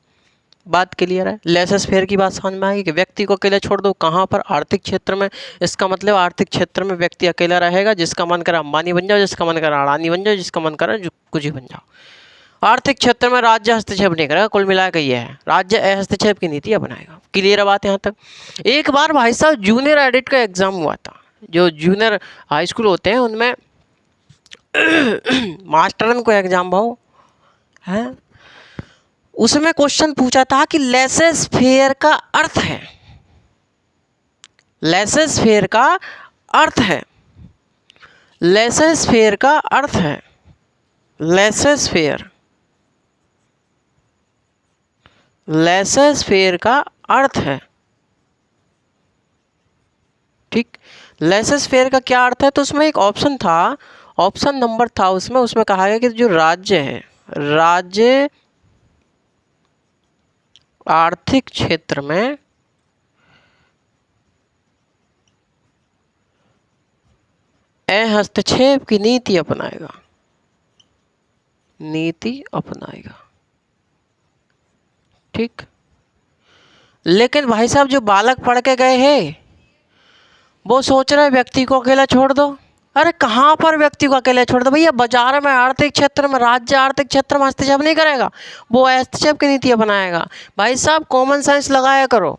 A: बात क्लियर है। लेसस फेयर की बात समझ में आएगी कि व्यक्ति को अकेला छोड़ दो। कहाँ पर, आर्थिक क्षेत्र में। इसका मतलब आर्थिक क्षेत्र में व्यक्ति अकेला रहेगा, जिसका मन करे अंबानी बन जाओ, जिसका मन करे अडानी बन जाओ, जिसका मन करे जो कुछ ही बन जाओ। आर्थिक क्षेत्र में राज्य हस्तक्षेप नहीं करेगा। कुल मिलाकर ये है, राज्य हस्तक्षेप की नीति अपनाएगा। क्लियर है बात यहाँ तक। एक बार भाई साहब जूनियर एडिट का एग्जाम हुआ था। जो जूनियर हाई स्कूल होते हैं उनमें मास्टरन को एग्जाम भाव है, उसमें क्वेश्चन पूछा था कि लेसस फेयर का अर्थ है, लेसस फेयर का अर्थ है, लेसस फेयर का अर्थ है, लेसस फेयर का अर्थ है। ठीक, लेसस फेयर का क्या अर्थ है। तो उसमें एक ऑप्शन था, ऑप्शन नंबर था उसमें कहा गया कि जो राज्य है, राज्य आर्थिक क्षेत्र में हस्तक्षेप की नीति अपनाएगा। ठीक, लेकिन भाई साहब जो बालक पढ़ के गए हैं वो सोच रहे व्यक्ति को अकेला छोड़ दो, अरे कहाँ पर व्यक्ति को अकेले छोड़ दो भैया? बाजार में, आर्थिक क्षेत्र में, राज्य आर्थिक क्षेत्र में हस्तक्षेप नहीं करेगा, वो हस्तक्षेप की नीतियाँ बनाएगा। भाई साहब कॉमन सेंस लगाया करो,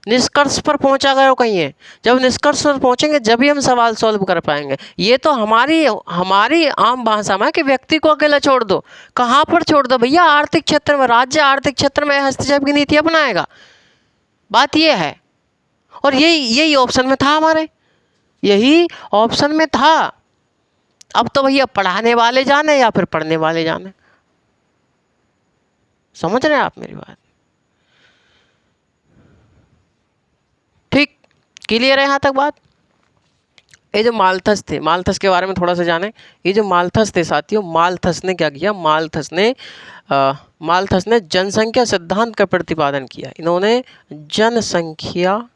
A: निष्कर्ष पर पहुंचा करो कहीं है। जब निष्कर्ष पर पहुंचेंगे जब ही हम सवाल सॉल्व कर पाएंगे। ये तो हमारी आम भाषा में कि व्यक्ति को अकेला छोड़ दो। कहाँ पर छोड़ दो भैया? आर्थिक क्षेत्र में, राज्य आर्थिक क्षेत्र में हस्तक्षेप की नीतियाँ बनाएगा। बात ये है, और यही ऑप्शन में था हमारे, यही ऑप्शन में था। अब तो भैया पढ़ाने वाले जाने या फिर पढ़ने वाले जाने। समझ रहे हैं आप मेरी बात? ठीक, क्लियर है यहाँ तक बात? ये जो माल्थस थे, माल्थस के बारे में थोड़ा सा जाने। ये जो माल्थस थे साथियों, माल्थस ने क्या किया? माल्थस ने जनसंख्या सिद्धांत का प्रतिपादन किया। इन्होंने जनसंख्या,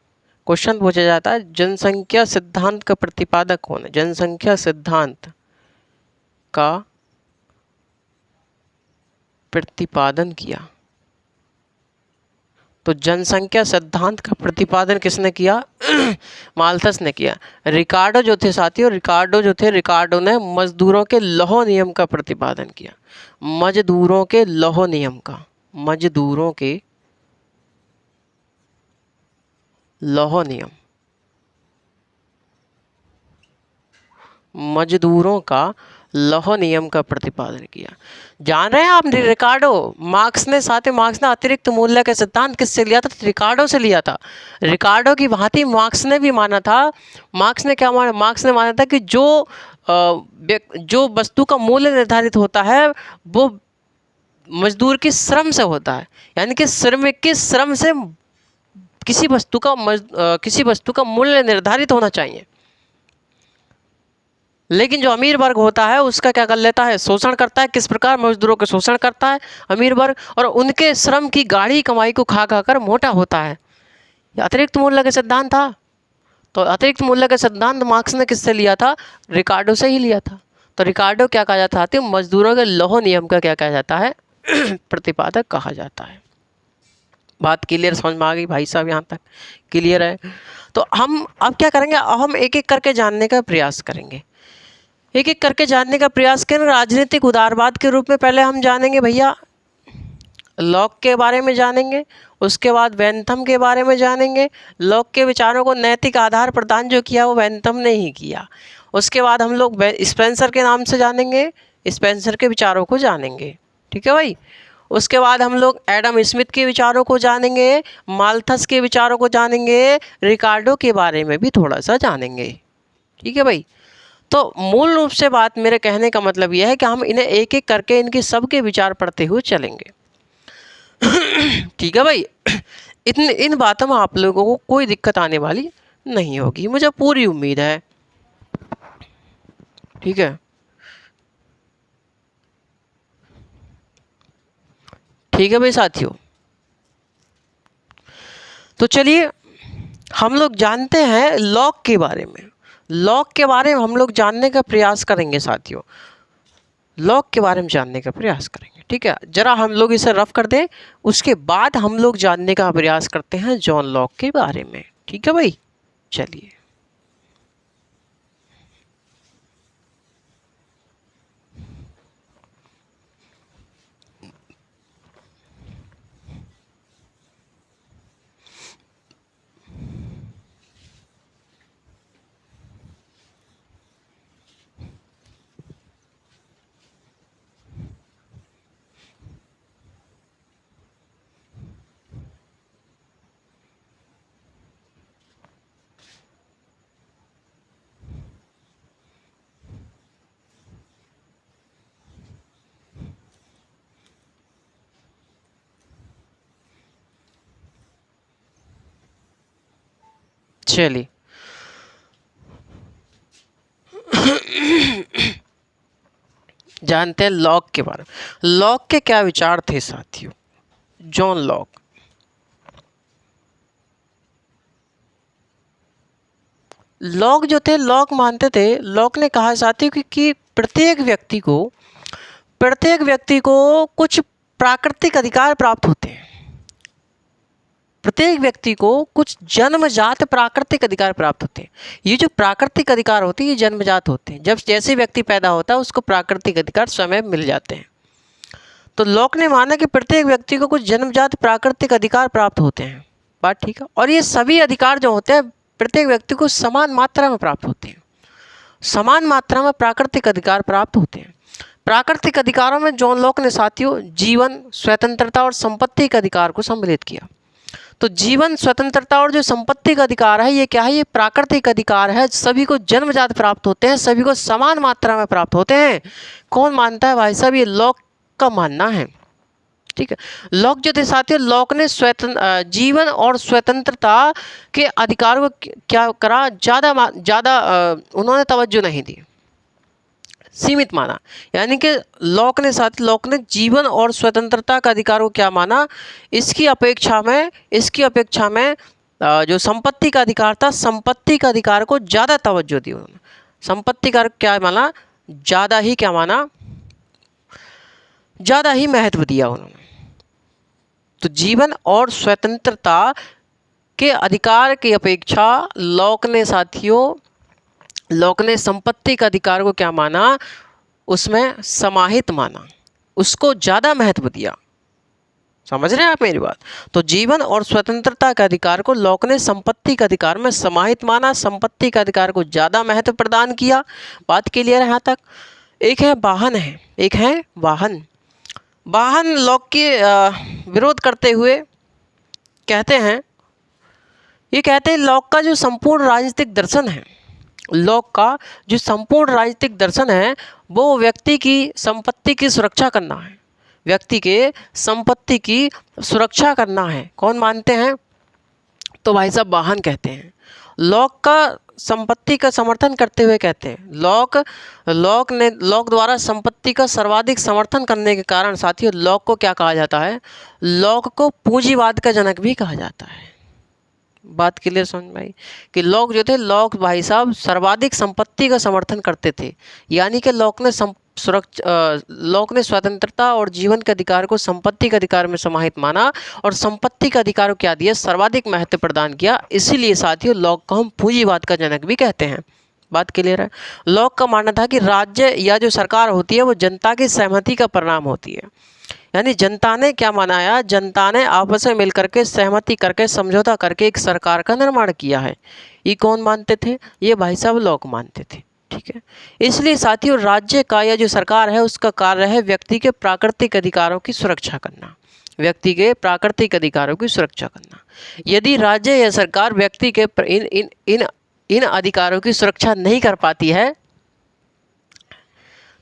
A: क्वेश्चन पूछा जाता है जनसंख्या सिद्धांत का प्रतिपादक कौन है? जनसंख्या सिद्धांत का प्रतिपादन किया। तो जनसंख्या सिद्धांत का प्रतिपादन किसने किया? माल्थस ने किया। रिकार्डो जो थे साथियों, रिकार्डो ने मजदूरों के लौह नियम का प्रतिपादन किया। मजदूरों के लौह नियम का, मजदूरों के लौह नियम, मजदूरों का लौह नियम का प्रतिपादन किया। जान रहे हैं आप? रिकार्डो, मार्क्स ने अतिरिक्त मूल्य के सिद्धांत किससे लिया था? रिकार्डो से लिया था। रिकार्डो की भांति मार्क्स ने भी माना था। मार्क्स ने क्या माना? मार्क्स ने माना था कि जो वस्तु का मूल्य निर्धारित होता है वो मजदूर के श्रम से होता है। यानी कि श्रमिक के श्रम से किसी वस्तु का मूल्य निर्धारित होना चाहिए। लेकिन जो अमीर वर्ग होता है उसका क्या कर लेता है? शोषण करता है। किस प्रकार? मजदूरों का शोषण करता है अमीर वर्ग, और उनके श्रम की गाढ़ी कमाई को खा कर मोटा होता है। ये अतिरिक्त मूल्य का सिद्धांत था। तो अतिरिक्त मूल्य का सिद्धांत मार्क्स ने किससे लिया था? रिकार्डो से ही लिया था। तो रिकार्डो क्या कहा जाता है? मजदूरों के लौह नियम का क्या कहा जाता है? प्रतिपादक कहा जाता है। बात क्लियर समझ में आ गई भाई साहब? यहाँ तक क्लियर है? तो हम अब क्या करेंगे? हम एक एक करके जानने का प्रयास करेंगे, एक एक करके जानने का प्रयास करें। राजनीतिक उदारवाद के रूप में पहले हम जानेंगे भैया लॉक के बारे में जानेंगे, उसके बाद बेंथम के बारे में जानेंगे। लॉक के विचारों को नैतिक आधार प्रदान जो किया वो बेंथम ने ही किया। उसके बाद हम लोग स्पेंसर के नाम से जानेंगे, स्पेंसर के विचारों को जानेंगे। ठीक है भाई? उसके बाद हम लोग एडम स्मिथ के विचारों को जानेंगे, माल्थस के विचारों को जानेंगे, रिकार्डो के बारे में भी थोड़ा सा जानेंगे। ठीक है भाई? तो मूल रूप से बात मेरे कहने का मतलब यह है कि हम इन्हें एक एक करके इनके सबके विचार पढ़ते हुए चलेंगे। ठीक है भाई? इन बातों में आप लोगों को कोई दिक्कत आने वाली नहीं होगी, मुझे पूरी उम्मीद है। ठीक है? ठीक है भाई साथियों, तो चलिए हम लोग जानते हैं लॉक के बारे में। लॉक के बारे में हम लोग जानने का प्रयास करेंगे साथियों, लॉक के बारे में जानने का प्रयास करेंगे। ठीक है? जरा हम लोग इसे रफ कर दें, उसके बाद हम लोग जानने का प्रयास करते हैं जॉन लॉक के बारे में। ठीक है भाई? चलिए चलिए जानते हैं लॉक के बारे में। लॉक के क्या विचार थे साथियों? जॉन लॉक जो थे, लॉक मानते थे, लॉक ने कहा साथियों कि प्रत्येक व्यक्ति को कुछ प्राकृतिक अधिकार प्राप्त होते हैं। प्रत्येक व्यक्ति को कुछ जन्मजात प्राकृतिक अधिकार प्राप्त होते हैं। ये जो प्राकृतिक अधिकार होते हैं ये जन्मजात होते हैं। जब जैसे व्यक्ति पैदा होता है उसको प्राकृतिक अधिकार स्वयं मिल जाते हैं। तो लॉक ने माना कि प्रत्येक व्यक्ति को कुछ जन्मजात प्राकृतिक अधिकार प्राप्त होते हैं। बात ठीक है। और ये सभी अधिकार जो होते हैं प्रत्येक व्यक्ति को समान मात्रा में प्राप्त होते हैं। समान मात्रा में प्राकृतिक अधिकार प्राप्त होते हैं। प्राकृतिक अधिकारों में जॉन लॉक ने साथियों जीवन, स्वतंत्रता और संपत्ति के अधिकार को सम्मिलित किया। तो जीवन, स्वतंत्रता और जो संपत्ति का अधिकार है ये क्या है? ये प्राकृतिक अधिकार है, सभी को जन्मजात प्राप्त होते हैं, सभी को समान मात्रा में प्राप्त होते हैं। कौन मानता है भाई साहब? ये लॉक का मानना है। ठीक है। लॉक जो थे साथियों, लॉक ने जीवन और स्वतंत्रता के अधिकार को क्या करा? ज़्यादा उन्होंने तवज्जो नहीं दी, सीमित माना। यानी कि लॉक ने जीवन और स्वतंत्रता का अधिकार को क्या माना? इसकी अपेक्षा में जो संपत्ति का अधिकार था, संपत्ति का अधिकार को ज़्यादा तवज्जो दी उन्होंने। संपत्ति का क्या माना? ज़्यादा ही महत्व दिया उन्होंने। तो जीवन और स्वतंत्रता के अधिकार की अपेक्षा लॉक ने संपत्ति का अधिकार को क्या माना? उसमें समाहित माना, उसको ज़्यादा महत्व दिया। समझ रहे हैं आप मेरी बात? तो जीवन और स्वतंत्रता के अधिकार को लॉक ने संपत्ति के अधिकार में समाहित माना, संपत्ति के अधिकार को ज़्यादा महत्व प्रदान किया। बात क्लियर है यहाँ तक? एक है वाहन। वाहन लॉक के विरोध करते हुए कहते हैं लॉक का जो संपूर्ण राजनीतिक दर्शन है वो व्यक्ति की संपत्ति की सुरक्षा करना है। व्यक्ति के संपत्ति की सुरक्षा करना है। कौन मानते हैं? तो भाई साहब वाहन कहते हैं। लॉक का संपत्ति का समर्थन करते हुए कहते हैं, लॉक द्वारा संपत्ति का सर्वाधिक समर्थन करने के कारण साथियों लॉक को क्या कहा जाता है? लॉक को पूंजीवाद का जनक भी कहा जाता है। बात क्लियर समझ में आई? कि लॉक भाई साहब सर्वाधिक संपत्ति का समर्थन करते थे। यानी कि लॉक ने स्वतंत्रता और जीवन के अधिकार को संपत्ति के अधिकार में समाहित माना और संपत्ति का अधिकार को क्या दिया? सर्वाधिक महत्व प्रदान किया। इसीलिए साथियों लॉक को हम पूंजीवाद का जनक भी कहते हैं। बात क्लियर है? लॉक का मानना था कि राज्य या जो सरकार होती है वो जनता की सहमति का परिणाम होती है। यानी जनता ने क्या मनाया? जनता ने आपस में मिलकर के सहमति करके समझौता करके एक सरकार का निर्माण किया है। ये कौन मानते थे? ये भाई साहब लॉक मानते थे। ठीक है। इसलिए साथियों राज्य का या जो सरकार है उसका कार्य है व्यक्ति के प्राकृतिक अधिकारों की सुरक्षा करना। यदि राज्य या सरकार व्यक्ति के इन अधिकारों की सुरक्षा नहीं कर पाती है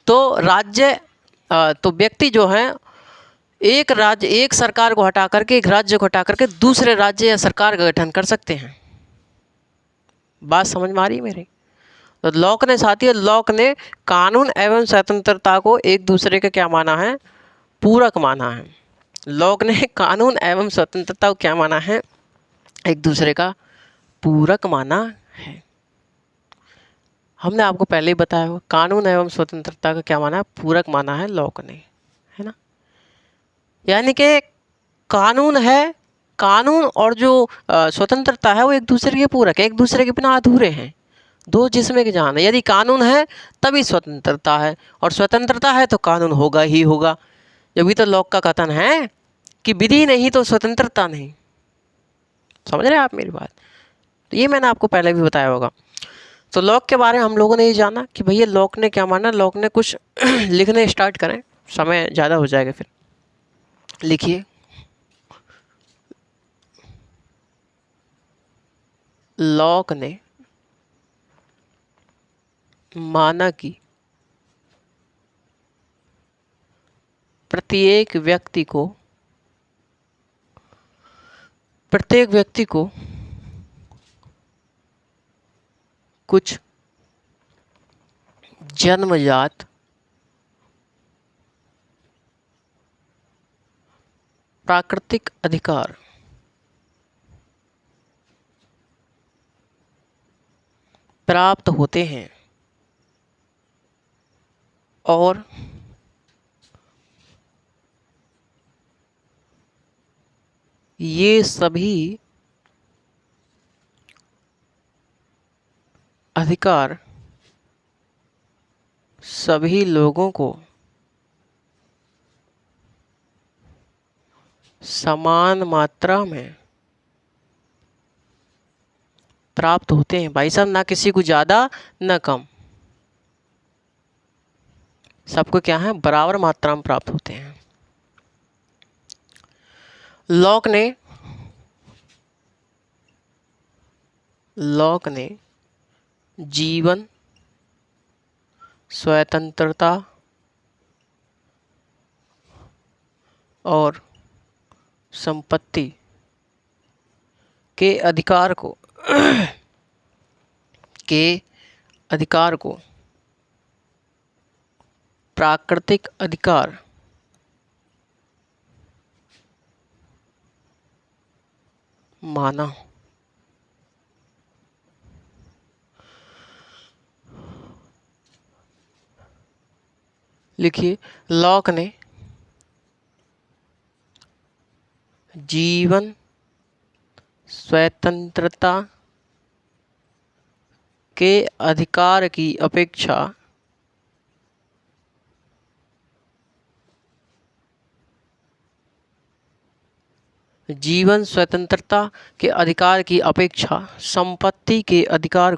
A: तो व्यक्ति जो है एक सरकार को हटा करके, एक राज्य को हटा करके दूसरे राज्य या सरकार का गठन कर सकते हैं। बात समझ में आ रही है मेरी? तो लॉक ने कानून एवं स्वतंत्रता को एक दूसरे का क्या माना है? पूरक माना है। लॉक ने कानून एवं स्वतंत्रता को क्या माना है? एक दूसरे का पूरक माना है। हमने आपको पहले ही बताया हो, कानून एवं स्वतंत्रता का क्या माना है? पूरक माना है लॉक ने, है ना? यानी कि कानून और जो स्वतंत्रता है वो एक दूसरे के पूरक है, एक दूसरे के बिना अधूरे हैं। दो जिस्में की जान है। यदि कानून है तभी स्वतंत्रता है और स्वतंत्रता है तो कानून होगा ही होगा। जब तो लॉक का कथन है कि विधि नहीं तो स्वतंत्रता नहीं। समझ रहे हैं आप मेरी बात? तो ये मैंने आपको पहले भी बताया होगा। तो लॉक के बारे में हम लोगों ने ये जाना कि भैया लॉक ने क्या माना। लॉक ने कुछ लिखने स्टार्ट करें, समय ज़्यादा हो जाएगा फिर। लिखिए, लॉक ने माना कि प्रत्येक व्यक्ति को कुछ जन्मजात प्राकृतिक अधिकार प्राप्त होते हैं और ये सभी अधिकार सभी लोगों को समान मात्रा में प्राप्त होते हैं। भाई साहब, ना किसी को ज़्यादा ना कम, सबको क्या है, बराबर मात्रा में प्राप्त होते हैं। लॉक ने जीवन, स्वतंत्रता और संपत्ति के अधिकार को प्राकृतिक अधिकार माना। लिखिए, लॉक ने जीवन, स्वतंत्रता के अधिकार की अपेक्षा जीवन, स्वतंत्रता के अधिकार की अपेक्षा संपत्ति के अधिकार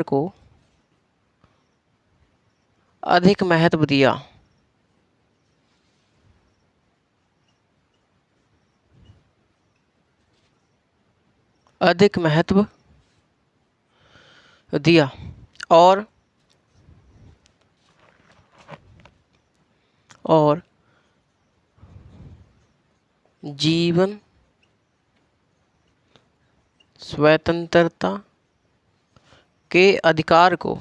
A: को अधिक महत्व दिया। और जीवन, स्वतंत्रता के अधिकार को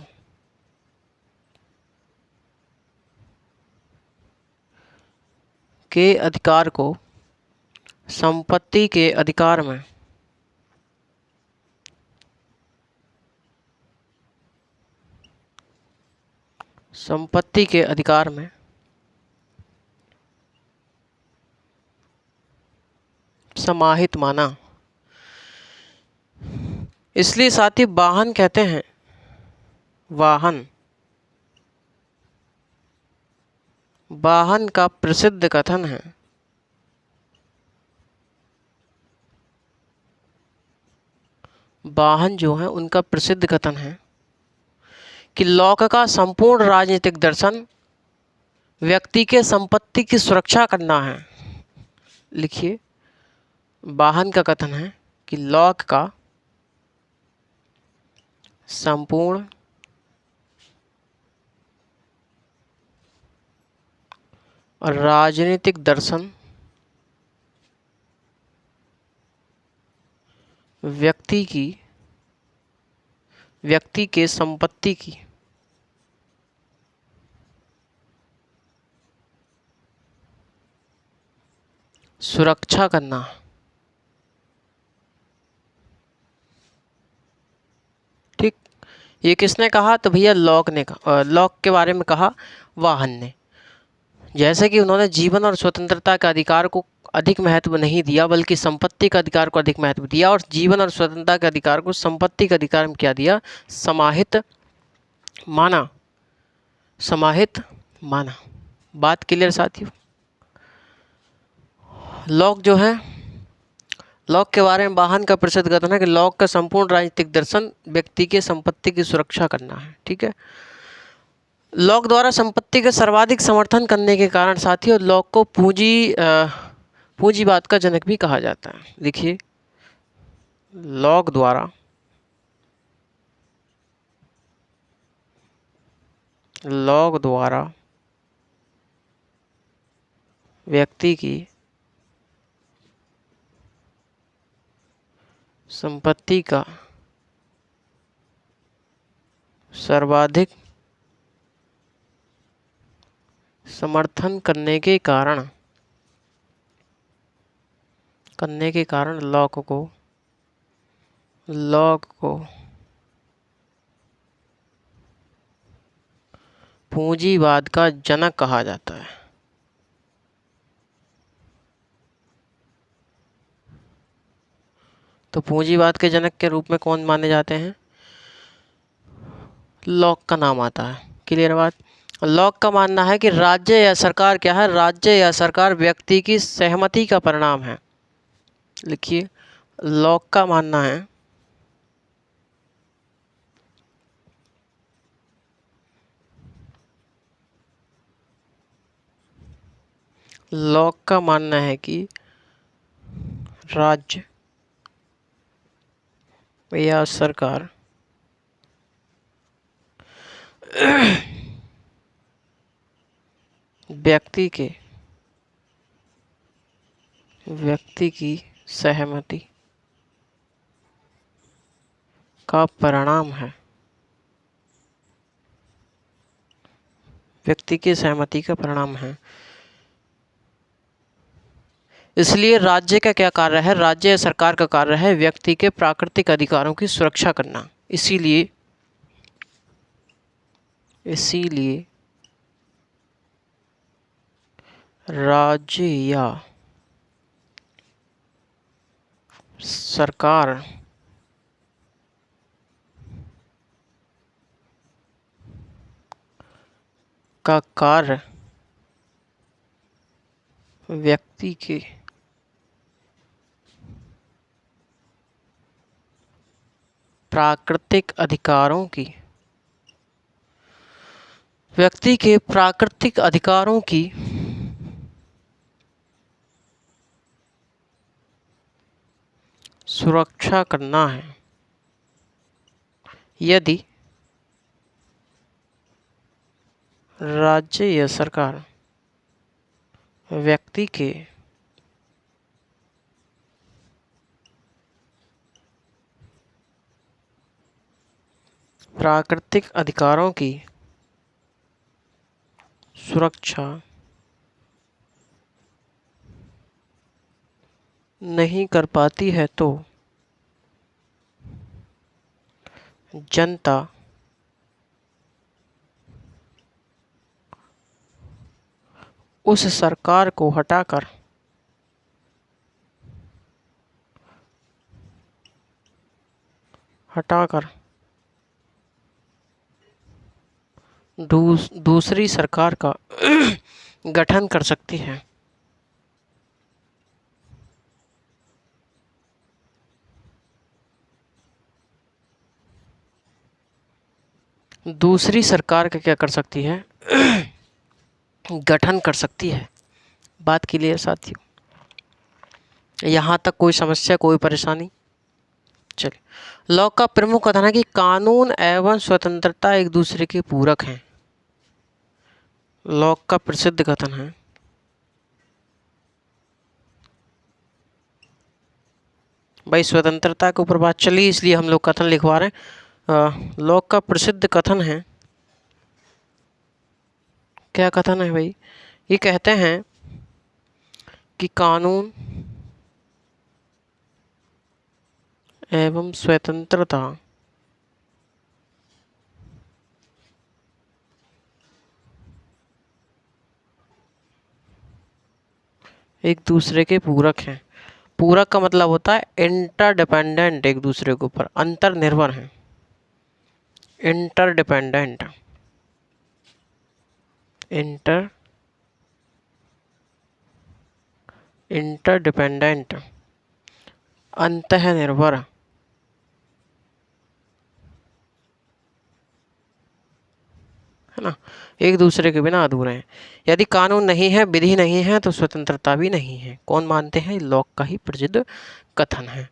A: संपत्ति के अधिकार में समाहित माना। इसलिए साथी वाहन कहते हैं, वाहन का प्रसिद्ध कथन है, वाहन जो है उनका प्रसिद्ध कथन है कि लॉक का संपूर्ण राजनीतिक दर्शन व्यक्ति के संपत्ति की सुरक्षा करना है। लिखिए, वाहन का कथन है कि लॉक का संपूर्ण राजनीतिक दर्शन व्यक्ति के संपत्ति की सुरक्षा करना। ठीक, ये किसने कहा? तो भैया लॉक ने कहा। लॉक के बारे में कहा वाहन ने। जैसे कि उन्होंने जीवन और स्वतंत्रता के अधिकार को अधिक महत्व नहीं दिया, बल्कि संपत्ति का अधिकार को अधिक महत्व दिया, और जीवन और स्वतंत्रता के अधिकार को संपत्ति के अधिकार में क्या दिया? समाहित माना। बात क्लियर साथियों? लॉक के बारे में वाहन का प्रसिद्ध कथन है कि लॉक का संपूर्ण राजनीतिक दर्शन व्यक्ति के संपत्ति की सुरक्षा करना है। ठीक है, लॉक द्वारा संपत्ति का सर्वाधिक समर्थन करने के कारण साथियों लॉक को पूंजीवाद का जनक भी कहा जाता है। देखिए, लॉक द्वारा व्यक्ति की संपत्ति का सर्वाधिक समर्थन करने के कारण लॉक को पूंजीवाद का जनक कहा जाता है? तो पूंजीवाद के जनक के रूप में कौन माने जाते हैं? लॉक का नाम आता है। क्लियर बात? लॉक का मानना है कि राज्य या सरकार क्या है? राज्य या सरकार व्यक्ति की सहमति का परिणाम है। लिखिए, लॉक का मानना है कि राज्य या सरकार व्यक्ति की सहमति का परिणाम है। व्यक्ति की सहमति का परिणाम है। इसलिए राज्य का क्या कार्य है? राज्य या सरकार का कार्य है व्यक्ति के प्राकृतिक अधिकारों की सुरक्षा करना। इसीलिए राज्य या सरकार का कार्य व्यक्ति के प्राकृतिक अधिकारों की सुरक्षा करना है। यदि राज्य या सरकार व्यक्ति के प्राकृतिक अधिकारों की सुरक्षा नहीं कर पाती है तो जनता उस सरकार को हटाकर दूसरी सरकार का गठन कर सकती है। दूसरी सरकार का क्या कर सकती है? गठन कर सकती है। बात क्लियर साथियों? यहाँ तक कोई समस्या, कोई परेशानी? चलिए, लॉ का प्रमुख कथन है कि कानून एवं स्वतंत्रता एक दूसरे के पूरक हैं। लॉ का प्रसिद्ध कथन है भाई, स्वतंत्रता के ऊपर बात चली इसलिए हम लोग कथन लिखवा रहे हैं। लॉ का प्रसिद्ध कथन है, क्या कथन है भाई? ये कहते हैं कि कानून एवं स्वतंत्रता एक दूसरे के पूरक हैं। पूरक का मतलब होता है इंटरडिपेंडेंट, एक दूसरे के ऊपर अंतर्निर्भर हैं। इंटरडिपेंडेंट, इंटरडिपेंडेंट, अंतःनिर्भर, है ना, एक दूसरे के बिना अधूरे हैं। यदि कानून नहीं है, विधि नहीं है, तो स्वतंत्रता भी नहीं है। कौन मानते हैं? लॉक का ही प्रसिद्ध कथन है।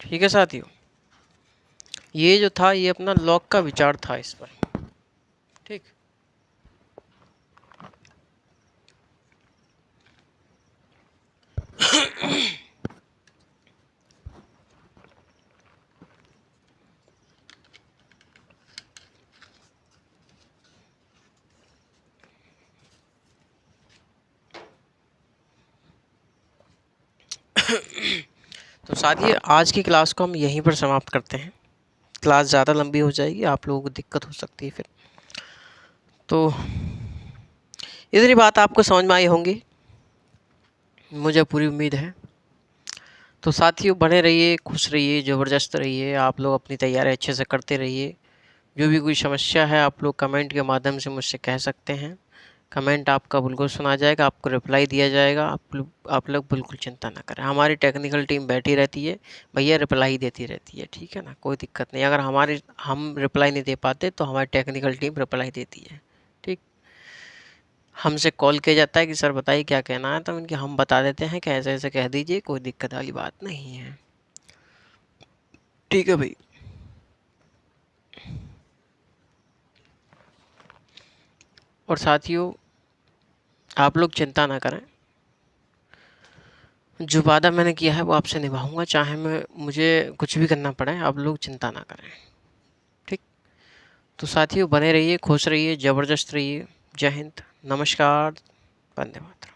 A: ठीक है साथियों, ये जो था ये अपना लॉक का विचार था इस पर। ठीक, तो साथियों, आज की क्लास को हम यहीं पर समाप्त करते हैं। क्लास ज़्यादा लंबी हो जाएगी, आप लोगों को दिक्कत हो सकती है फिर। तो इतनी बात आपको समझ में आई होंगी, मुझे पूरी उम्मीद है। तो साथियों, बने रहिए, खुश रहिए, ज़बरदस्त रहिए। आप लोग अपनी तैयारी अच्छे से करते रहिए। जो भी कोई समस्या है आप लोग कमेंट के माध्यम से मुझसे कह सकते हैं। कमेंट आपका बिल्कुल सुना जाएगा, आपको रिप्लाई दिया जाएगा। आप लोग बिल्कुल चिंता ना करें, हमारी टेक्निकल टीम बैठी रहती है भैया, रिप्लाई देती रहती है, ठीक है ना, कोई दिक्कत नहीं। अगर हम रिप्लाई नहीं दे पाते तो हमारी टेक्निकल टीम रिप्लाई देती है, ठीक। हमसे कॉल किया जाता है कि सर बताइए क्या कहना है, तो इनके हम बता देते हैं कि ऐसे ऐसे कह दीजिए, कोई दिक्कत वाली बात नहीं है, ठीक है भाई। और साथियों, आप लोग चिंता ना करें, जो वादा मैंने किया है वो आपसे निभाऊंगा, चाहे मुझे कुछ भी करना पड़े। आप लोग चिंता ना करें, ठीक। तो साथियों, बने रहिए, खुश रहिए, ज़बरदस्त रहिए। जय हिंद, नमस्कार, वंदे मातरम।